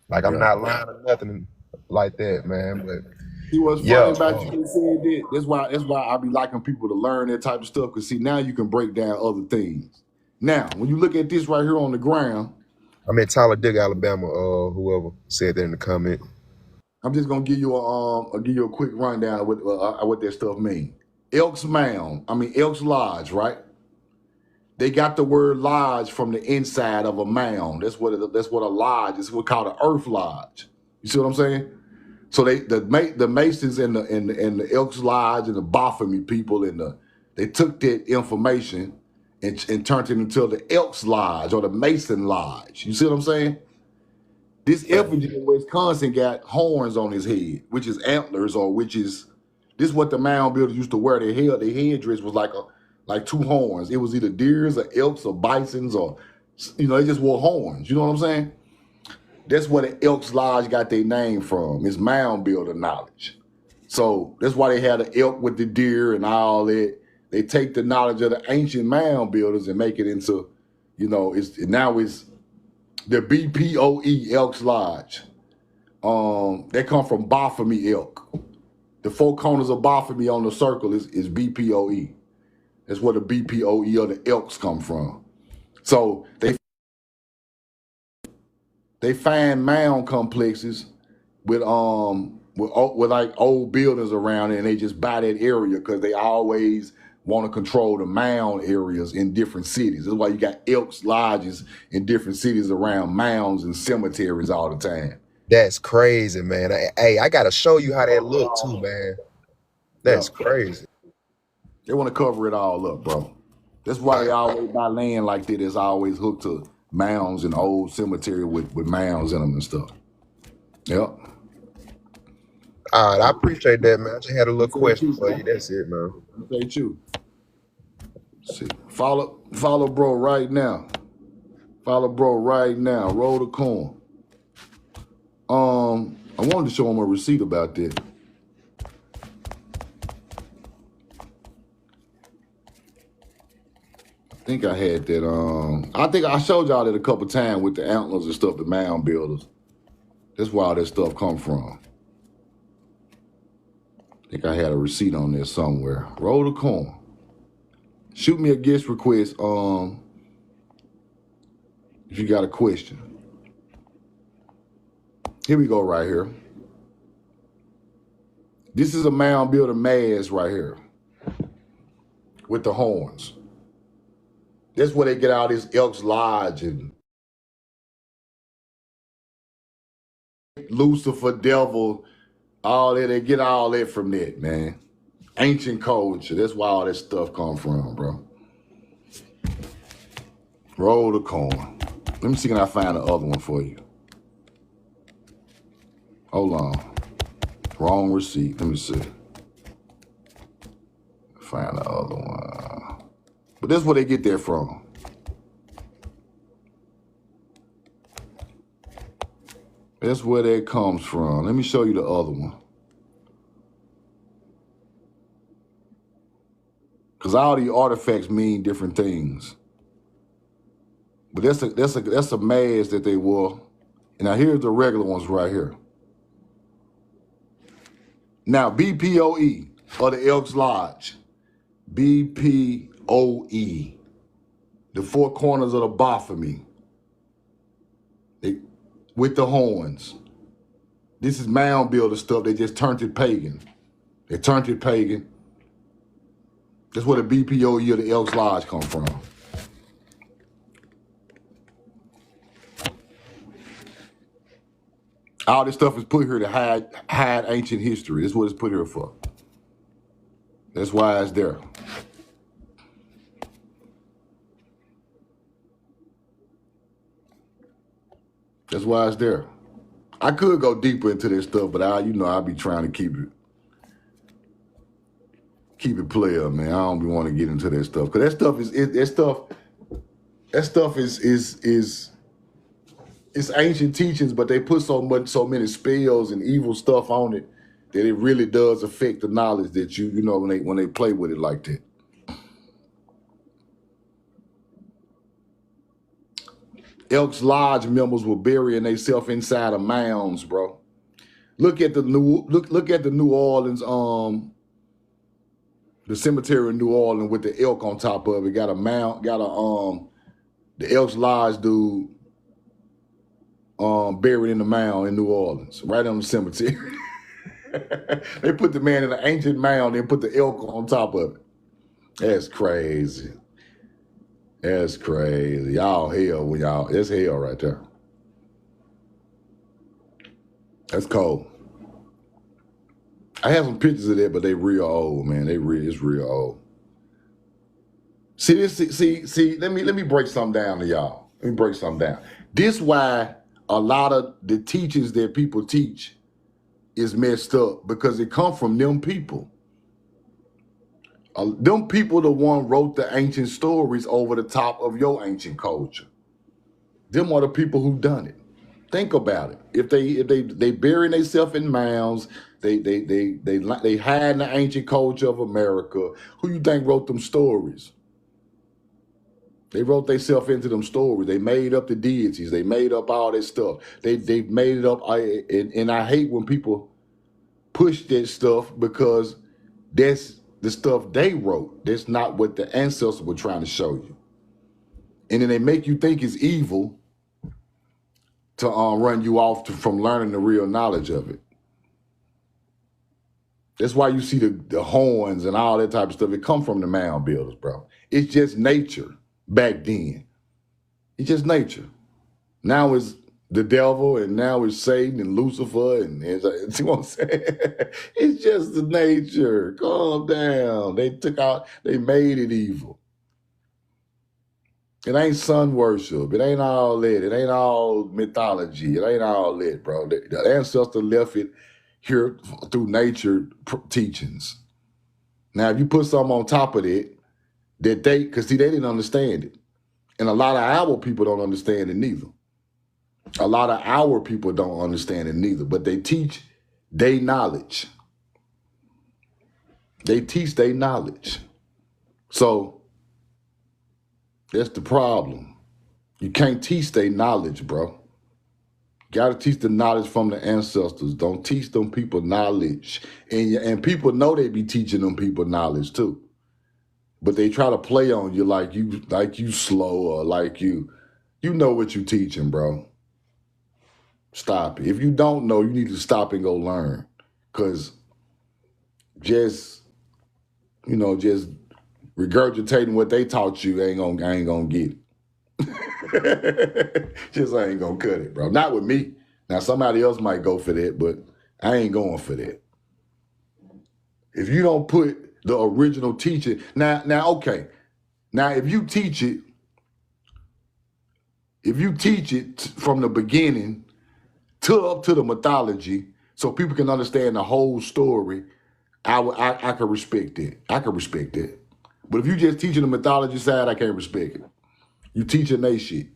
Like I'm not lying or nothing like that, man. But see what's funny about you saying that? That's why I be liking people to learn that type of stuff. Cause see, now you can break down other things. Now, when you look at this right here on the ground, I'm in Talladega, Alabama. Whoever said that in the comment. I'm just gonna give you a quick rundown of what that stuff means. Elks Lodge, right? They got the word lodge from the inside of a mound. That's what a lodge is. What's called an earth lodge. You see what I'm saying? So the Masons and the Elks Lodge and the Baphomet people they took that information and turned it into the Elks Lodge or the Mason Lodge. You see what I'm saying? This effigy in Wisconsin got horns on his head, which is antlers, this is what the mound builders used to wear. Their headdress was like two horns. It was either deers or elks or bisons or, they just wore horns. You know what I'm saying? That's where the Elks Lodge got their name from. It's mound builder knowledge. So that's why they had the elk with the deer and all that. They take the knowledge of the ancient mound builders and make it into, it's the BPOE Elks Lodge. They come from Baphomet elk. The four corners of Baphomet on the circle is BPOE. That's where the BPOE or the elks come from. So they find mound complexes with like old buildings around it, and they just buy that area because they always want to control the mound areas in different cities. That's why you got Elks Lodges in different cities around mounds and cemeteries all the time. That's crazy, man. Hey, I gotta show you how that look too, man. That's crazy. They want to cover it all up, bro. That's why they always buy land like that. It's always hooked to mounds and old cemetery with mounds in them and stuff. Yep. All right, I appreciate that, man. I just had a little Appreciate question you, for you. bro. That's it, man. Appreciate you. See, follow bro right now. Follow bro right now. Roll the coin. I wanted to show him a receipt about that. I think I had that. I think I showed y'all that a couple times with the antlers and stuff, the mound builders. That's where all that stuff come from. I think I had a receipt on there somewhere. Roll the coin. Shoot me a guest request. If you got a question. Here we go right here. This is a mound builder mask right here with the horns. That's where they get out this Elks Lodge and Lucifer, devil, all that. They get all that from that, man. Ancient culture. That's where all that stuff come from, bro. Roll the coin. Let me see, can I find the other one for you? Hold on. Wrong receipt. Let me see. Find the other one. But that's where they get that from. That's where that comes from. Let me show you the other one. Because all these artifacts mean different things. But that's a mask that they wore. And now here's the regular ones right here. Now BPOE, or the Elks Lodge. BPOE. The four corners of the Baphomet. With the horns. This is mound builder stuff. They just turned it pagan. They turned it pagan. That's where the BPOE or the Elks Lodge come from. All this stuff is put here to hide ancient history. That's what it's put here for. That's why it's there. That's why it's there. I could go deeper into this stuff, but I'll be trying to keep it player, man. I don't be want to get into that stuff. Cause that stuff is it's ancient teachings, but they put so many spells and evil stuff on it that it really does affect the knowledge that you know when they play with it like that. Elks Lodge members were burying themselves inside of mounds, bro. Look at the New Orleans, the cemetery in New Orleans with the elk on top of it. Got a mount, the Elks Lodge dude buried in the mound in New Orleans, right on the cemetery. They put the man in an ancient mound and put the elk on top of it. That's crazy. That's crazy. Y'all hell when y'all, it's hell right there. That's cold. I have some pictures of that, but they real old, man. It's real old. See, let me break something down to y'all. Let me break something down. This why a lot of the teachings that people teach is messed up, because it come from them people. Them people the one wrote the ancient stories over the top of your ancient culture. Them are the people who done it. Think about it. If they bury themselves in mounds, they hide in the ancient culture of America. Who you think wrote them stories? They wrote themselves into them stories. They made up the deities. They made up all that stuff. They made it up. And I hate when people push that stuff, because that's the stuff they wrote. That's not what the ancestors were trying to show you. And then they make you think it's evil to run you off from learning the real knowledge of it. That's why you see the horns and all that type of stuff. It come from the mound builders, bro. It's just nature back then. It's just nature. Now it's the devil, and now it's Satan and Lucifer, and see what I'm saying? It's just the nature. Calm down. They made it evil. It ain't sun worship. It ain't all that. It ain't all mythology. It ain't all that, bro. The ancestor left it here through nature teachings. Now, if you put something on top of it, that because see, they didn't understand it. And a lot of our people don't understand it neither. A lot of our people don't understand it neither, but they teach their knowledge. They teach their knowledge. So that's the problem. You can't teach their knowledge, bro. Got to teach the knowledge from the ancestors. Don't teach them people knowledge. And people know they be teaching them people knowledge too. But they try to play on you like you slow or like you know what you teaching, bro. Stop it. If you don't know, you need to stop and go learn. Because just regurgitating what they taught you ain't gonna get it. Just ain't gonna cut it, bro. Not with me. Now somebody else might go for that, but I ain't going for that. If you don't put the original teaching, now okay. Now if you teach it from the beginning up to the mythology, so people can understand the whole story, I can respect it. I can respect it. But if you just teaching the mythology side, I can't respect it. You teaching they shit.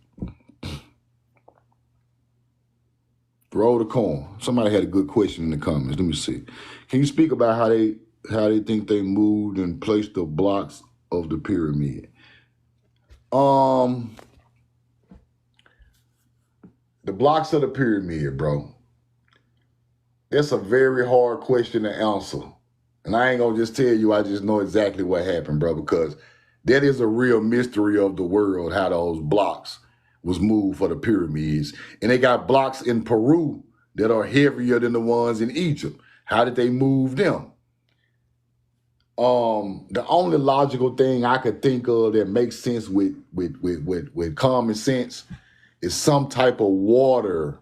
Roll the coin. Somebody had a good question in the comments. Let me see. Can you speak about how they think they moved and placed the blocks of the pyramid? The blocks of the pyramid, bro. That's a very hard question to answer. And I ain't gonna just tell you I just know exactly what happened, bro, because that is a real mystery of the world, how those blocks was moved for the pyramids. And they got blocks in Peru that are heavier than the ones in Egypt. How did they move them? The only logical thing I could think of that makes sense with common sense is some type of water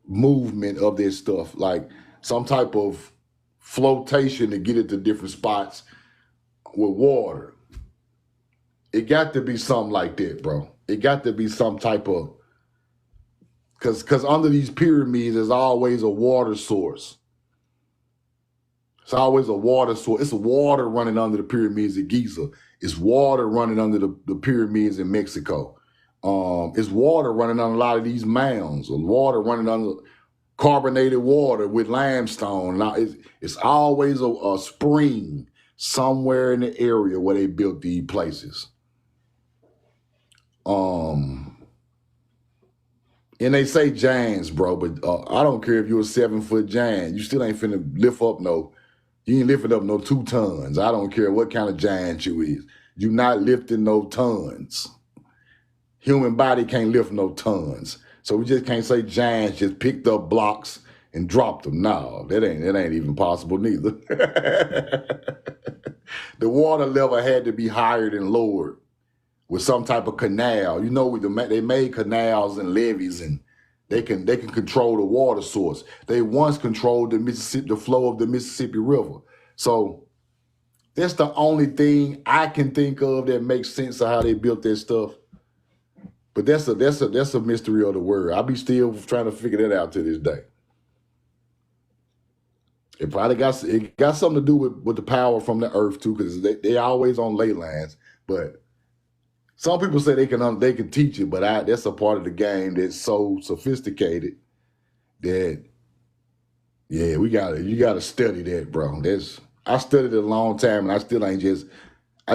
movement of this stuff, like some type of flotation to get it to different spots with water. It got to be something like that, bro. It got to be some type of, because under these pyramids, there's always a water source. It's always a water source. It's water running under the pyramids at Giza. It's water running under the pyramids in Mexico. It's water running on a lot of these mounds. Or water running under carbonated water with limestone. Now it's always a spring somewhere in the area where they built these places. And they say giants, bro, but I don't care if you're a 7-foot giant. You still ain't finna you ain't lifting up no 2 tons. I don't care what kind of giant you is. You not lifting no tons. Human body can't lift no tons. So we just can't say giants just picked up blocks and dropped them. No, that ain't even possible neither. The water level had to be higher than lower with some type of canal. You know, they made canals and levees, and they can control the water source. They once controlled the flow of the Mississippi River. So that's the only thing I can think of that makes sense of how they built that stuff. But that's a mystery of the world. I be still trying to figure that out to this day. It probably got something to do with the power from the earth too, because they always on ley lines. But some people say they can teach it, but that's a part of the game that's so sophisticated that you gotta study that, bro. I studied it a long time, and I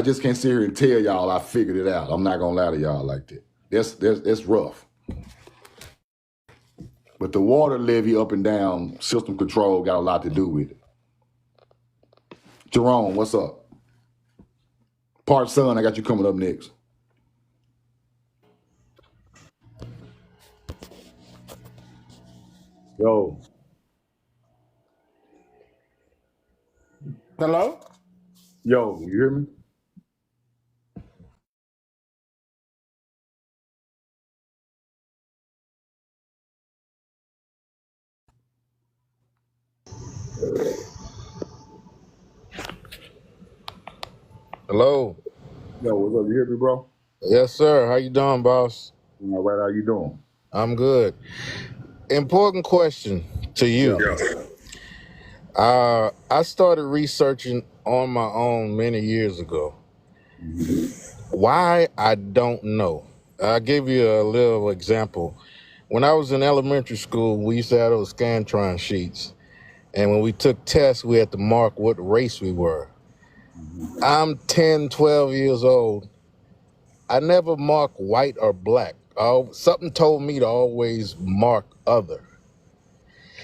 just can't sit here and tell y'all I figured it out. I'm not gonna lie to y'all like that. That's rough. But the water levy up and down system control got a lot to do with it. Jerome, what's up? Part son, I got you coming up next. Yo. Hello? Yo, you hear me? Hello. Yo, what's up? You hear me, bro? Yes, sir. How you doing, boss? All right, how you doing? I'm good. Important question to you. I started researching on my own many years ago. Why, I don't know. I'll give you a little example. When I was in elementary school, we used to have those Scantron sheets. And when we took tests, we had to mark what race we were. I'm 10, 12 years old. I never marked white or black. Something told me to always mark other.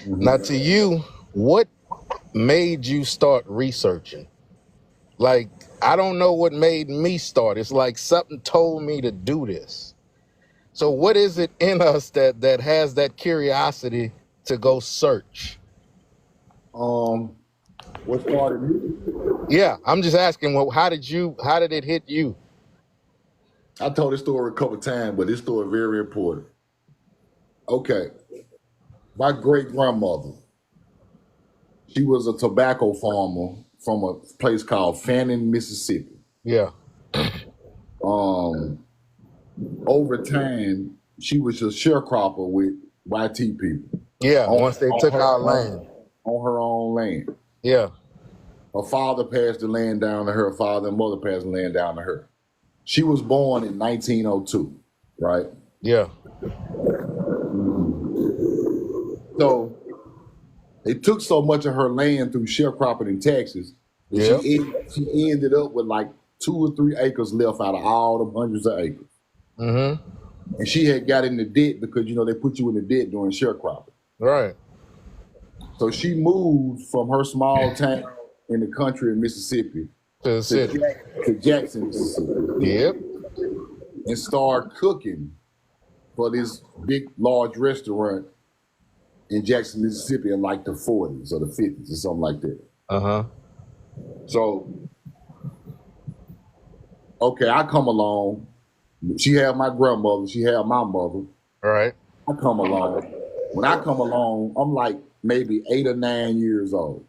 Now, to you, what made you start researching? Like, I don't know what made me start. It's like something told me to do this. So what is it in us that has that curiosity to go search? What started me? Yeah, I'm just asking, well, how did it hit you? I told this story a couple times, but this story is very important. Okay. My great grandmother, she was a tobacco farmer from a place called Fannin, Mississippi. Yeah. Over time, she was a sharecropper with YT people. Yeah, once they took our land. On her own land. Yeah. Her father passed the land down to her. Her father and mother passed the land down to her. She was born in 1902, right? Yeah. So they took so much of her land through sharecropping in Texas that she ended up with like 2 or 3 acres left out of all the hundreds of acres. And she had got into debt because, they put you in the debt during sharecropping. Right. So she moved from her small town in the country in Mississippi to Jackson, Mississippi. Yep. And started cooking for this big, large restaurant in Jackson, Mississippi in like the 40s or the 50s or something like that. So, okay, I come along. She had my grandmother. She had my mother. Right. I come along. When I come along, I'm like maybe 8 or 9 years old.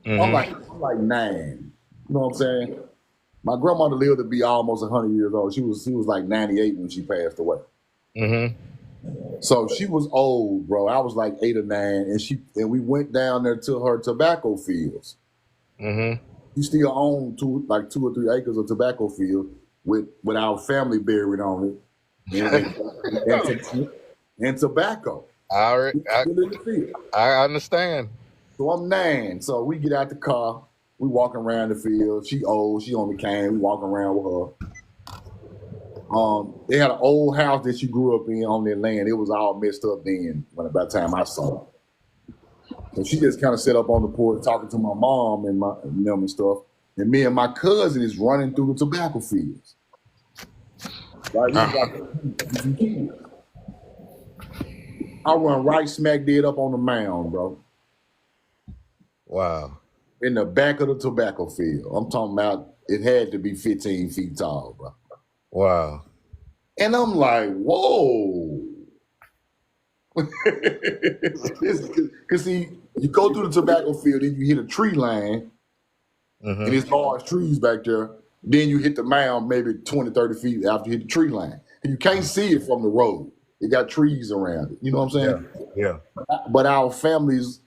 I'm like 9. You know what I'm saying? My grandmother lived to be almost 100 years old. She was like 98 when she passed away. So she was old, bro. I was like 8 or 9, and we went down there to her tobacco fields. She still owned 2 or 3 acres of tobacco field with our family buried on it, and tobacco. I understand. So I'm 9. So we get out the car. We walking around the field. She old. She on the cane. We walking around with her. They had an old house that she grew up in on their land. It was all messed up then by the time I saw it. So she just kind of sat up on the porch talking to my mom and them and stuff. And me and my cousin is running through the tobacco fields. Right? I run right smack dead up on the mound, bro. Wow. In the back of the tobacco field. I'm talking about it had to be 15 feet tall, bro. Wow. And I'm like, whoa. Because see, you go through the tobacco field and you hit a tree line, and there's large trees back there. Then you hit the mound maybe 20, 30 feet after you hit the tree line. And you can't see it from the road. It got trees around it. You know what I'm saying? Yeah. But our family's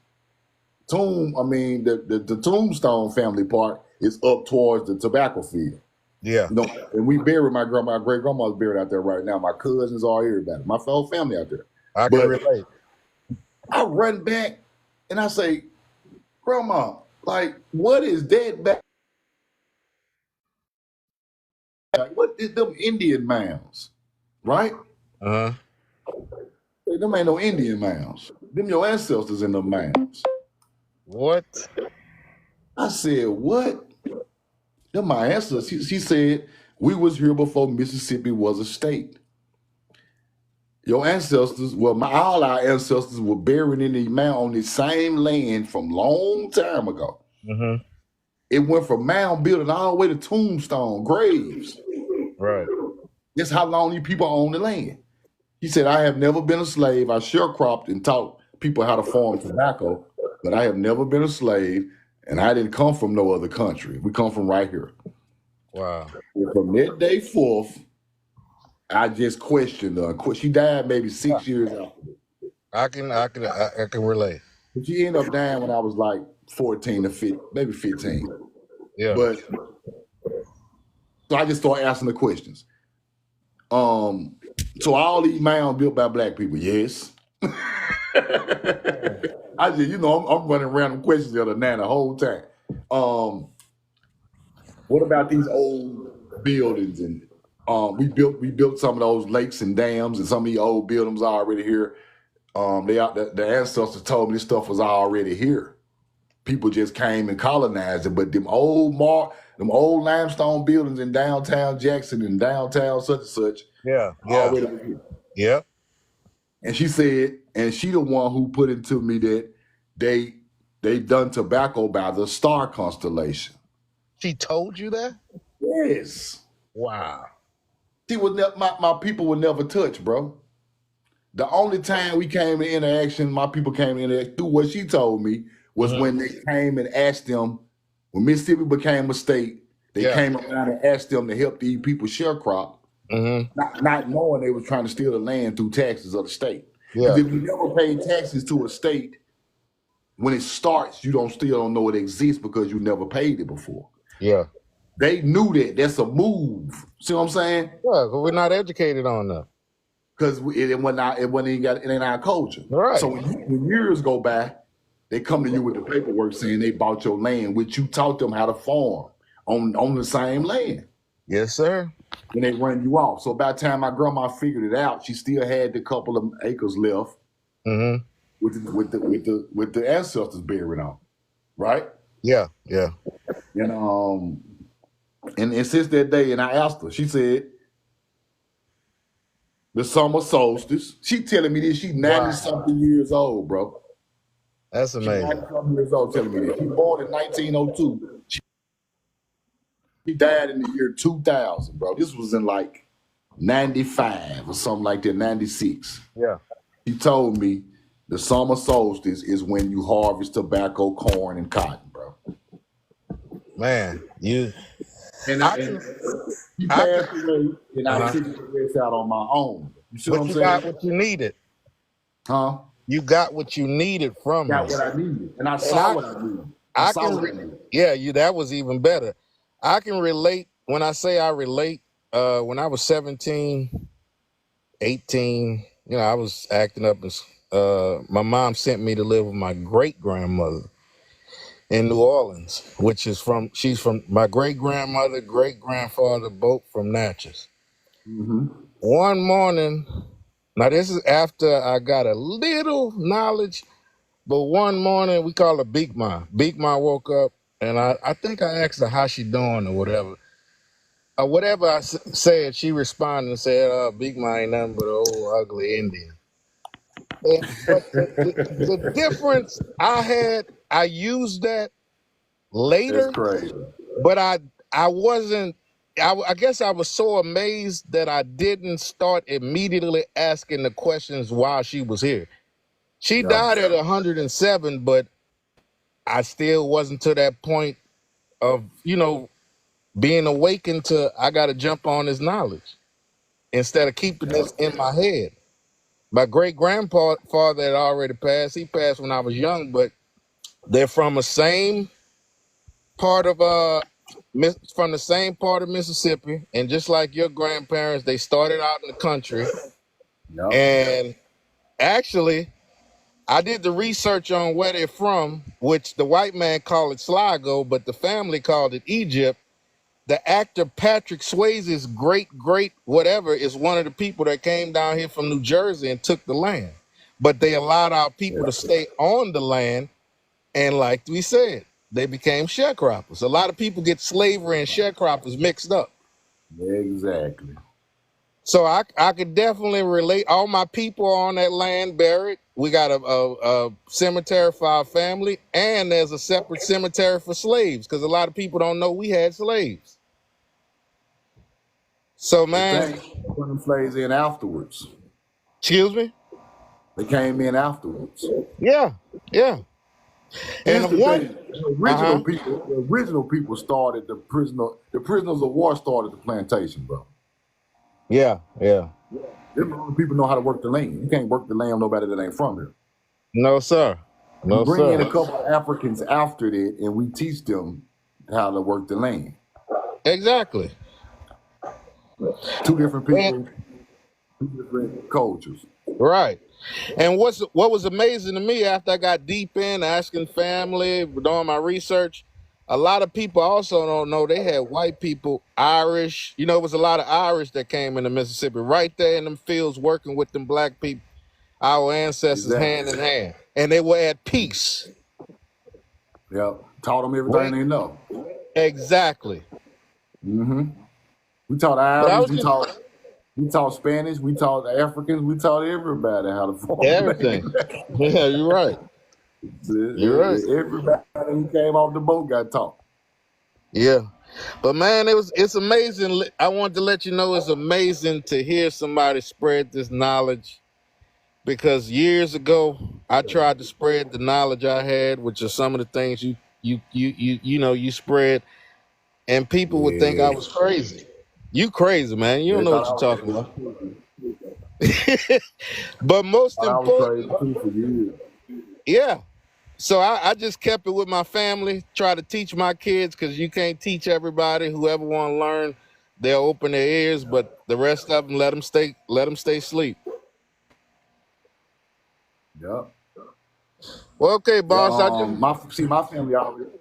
tomb, the tombstone family part is up towards the tobacco field. Yeah. And we buried my great grandmother's buried out there right now. My cousins are everybody. My whole family out there. I can relate. I run back and I say, Grandma, like, what is that back? Like, what is them Indian mounds? Right? Them ain't no Indian mounds. Them your ancestors in them mounds. What? I said, what? Them my ancestors. She said, we was here before Mississippi was a state. Your ancestors, all our ancestors were buried in the mound on the same land from long time ago. It went from mound building all the way to tombstone, graves. Right. That's how long these people own the land. He said, I have never been a slave. I sharecropped and taught people how to farm tobacco, but I have never been a slave, and I didn't come from no other country. We come from right here. Wow. And from that day forth, I just questioned her. She died maybe 6 years after. I can relate. But she ended up dying when I was like 14 or 15, maybe 15. Yeah. But so I just started asking the questions. So all these mounds built by black people, yes. I just, I'm running random questions the other night the whole time. What about these old buildings? And we built some of those lakes and dams, and some of these old buildings are already here. The ancestors told me this stuff was already here. People just came and colonized it. But them old limestone buildings in downtown Jackson and downtown such and such, already was here. Yeah. And she said, and she the one who put into me that they done tobacco by the star constellation. She told you that? Yes. Wow. She was my people were never touched, bro. The only time we came in interaction, my people came in interaction through what she told me was when they came and asked them, when Mississippi became a state, they came around and asked them to help these people sharecrop, not knowing they was trying to steal the land through taxes of the state. Because if you never pay taxes to a state, when it starts, you still don't know it exists because you never paid it before. Yeah. They knew that. That's a move. See what I'm saying? Yeah, because we're not educated on that. Because it ain't in our culture. Right. So when years go by, they come to you with the paperwork saying they bought your land, which you taught them how to farm on the same land. Yes, sir. And they run you off. So by the time my grandma figured it out, she still had the couple of acres left with the ancestors buried on, right? Yeah, yeah. And since that day, and I asked her, she said, the summer solstice. She telling me this. She 90-something years old, bro. That's amazing. She's 90-something years old telling me this. She born in 1902. She died in the year 2000, bro. This was in like 95 or something like that, 96. Yeah. She told me the summer solstice is when you harvest tobacco, corn, and cotton, bro. Man, she passed away, and I figured the rest out on my own. You see what I'm saying? You got what you needed. Huh? You got what you needed from me. Got what I needed, and I saw what I needed. That was even better. I can relate. When I say I relate, when I was 17, 18, I was acting up. My mom sent me to live with my great-grandmother in New Orleans, she's from my great-grandmother, great-grandfather, both from Natchez. One morning, now this is after I got a little knowledge, but one morning, we call her Big Ma. Big Ma woke up, and I think I asked her how she doing or whatever. Whatever I said, she responded and said, Big Ma ain't nothing but an old ugly Indian. But the difference I used that later. That's crazy. But I wasn't, I guess I was so amazed that I didn't start immediately asking the questions while she was here. She died at 107, but I still wasn't to that point of, being awakened to, I got to jump on this knowledge instead of keeping this in my head. My great-grandfather had already passed. He passed when I was young, but they're from the same part of Mississippi, and just like your grandparents, they started out in the country. And actually, I did the research on where they're from, which the white man called it Sligo, but the family called it Egypt. The actor Patrick Swayze's great whatever is one of the people that came down here from New Jersey and took the land. But they allowed our people to stay on the land, and like we said, they became sharecroppers. A lot of people get slavery and sharecroppers mixed up. Exactly. So I could definitely relate. All my people are on that land buried. We got a cemetery for our family, and there's a separate cemetery for slaves, because a lot of people don't know we had slaves. So, man. They put them slaves in afterwards. Excuse me? They came in afterwards. Yeah. And the original people started the prisoners of war started the plantation, bro. Yeah. Them only people know how to work the land. You can't work the land on nobody that ain't from here. No, sir. We No, bring in a sir. couple of Africans after that, and we teach them how to work the land. Exactly. Two different And, people, two different cultures. right. And what was amazing to me after I got deep in asking family, doing my research, a lot of people also don't know they had white people, Irish. You know, it was a lot of Irish that came into Mississippi right there in them fields working with them black people, our ancestors hand in Exactly. hand. And they were at peace. Yep. Taught them everything We, they know. exactly. Mm-hmm. We taught But I Irish, was just we taught Spanish, we taught Africans, we taught everybody how to farm everything. land. Yeah, you're right. You're right. Everybody who came off the boat got taught. Yeah. But man, it's amazing. I wanted to let you know it's amazing to hear somebody spread this knowledge, because years ago I tried to spread the knowledge I had, which are some of the things you spread, and people would think I Yeah. was crazy. You crazy, man. You don't They know thought what I you're was talking crazy about. too. But most Thought I was crazy importantly, too for years. yeah. So I just kept it with my family, try to teach my kids, because you can't teach everybody. Whoever want to learn, they'll open their ears, but the rest of them, let them stay asleep. Yep. Well, okay, Yeah. boss. I just My family already.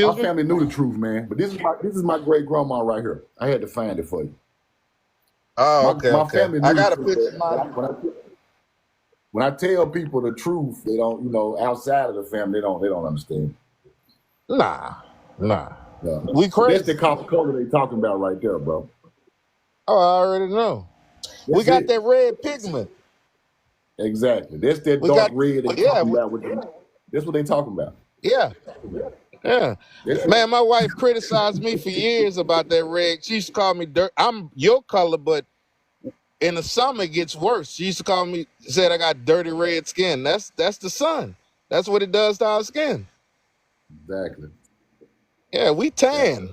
My excuse me. family knew the truth, man. But this is my great grandma right here. I had to find it for you. Oh, My okay, my okay. family I knew the got a truth. picture of But my. when I tell people the truth, they don't, outside of the family, they don't understand. Nah, nah. Yeah. We But that's the crazy. Coca-Cola they talking about right there, bro. Oh, I already know. We That's got it. that red pigment. Exactly. That's that We dark got red they yeah, talking about with them. That's what they talking about. yeah, yeah. That's it. Man, my wife criticized me for years about that red. She used to call me dirt. I'm your color, but in the summer it gets worse. She used to call me, said I got dirty red skin. That's the sun. That's what it does to our skin. Exactly. Yeah, we Yeah. tan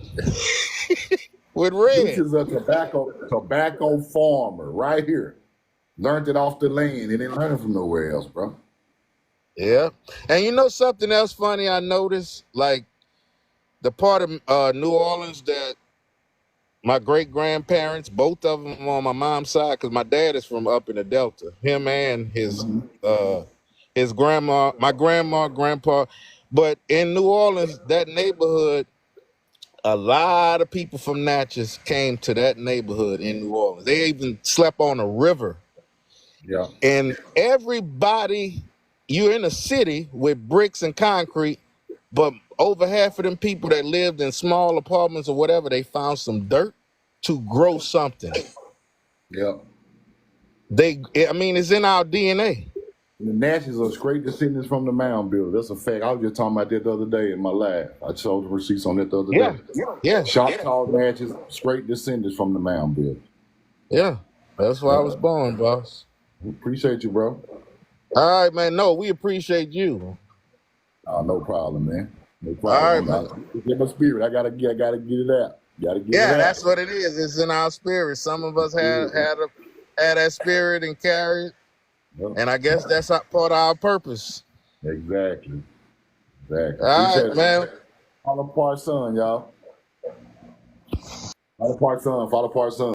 with This red. is a tobacco farmer right here. Learned it off the land. They didn't learn it from nowhere else, bro. Yeah. And you know something else funny I noticed? Like the part of New Orleans that my great grandparents, both of them on my mom's side, because my dad is from up in the Delta. Him and his grandma, my grandma, grandpa. But in New Orleans, that neighborhood, a lot of people from Natchez came to that neighborhood in New Orleans. They even slept on a river. Yeah. And everybody, you're in a city with bricks and concrete, but over half of them people that lived in small apartments or whatever, they found some dirt to grow something. Yeah. I mean, it's in our DNA. And the Nashes are straight descendants from the Mound builder. That's a fact. I was just talking about that the other day in my live. I showed the receipts on that the other Yeah, day. yeah, Choctaw Natchez, straight descendants from the Mound builder. yeah. That's why I was born, boss. Appreciate you, bro. All right, man. No, we appreciate you. No problem, man. No All right, problem. man. It's in my spirit. I gotta get it out. Gotta get it Yeah, out. that's what it is. It's in our spirit. Some of us had that spirit and carry it, Yep. and I guess that's part of our purpose. Exactly. Exactly. All Appreciate right, it. man. Follow Part Son, y'all. Follow Part Son. Follow Part Son.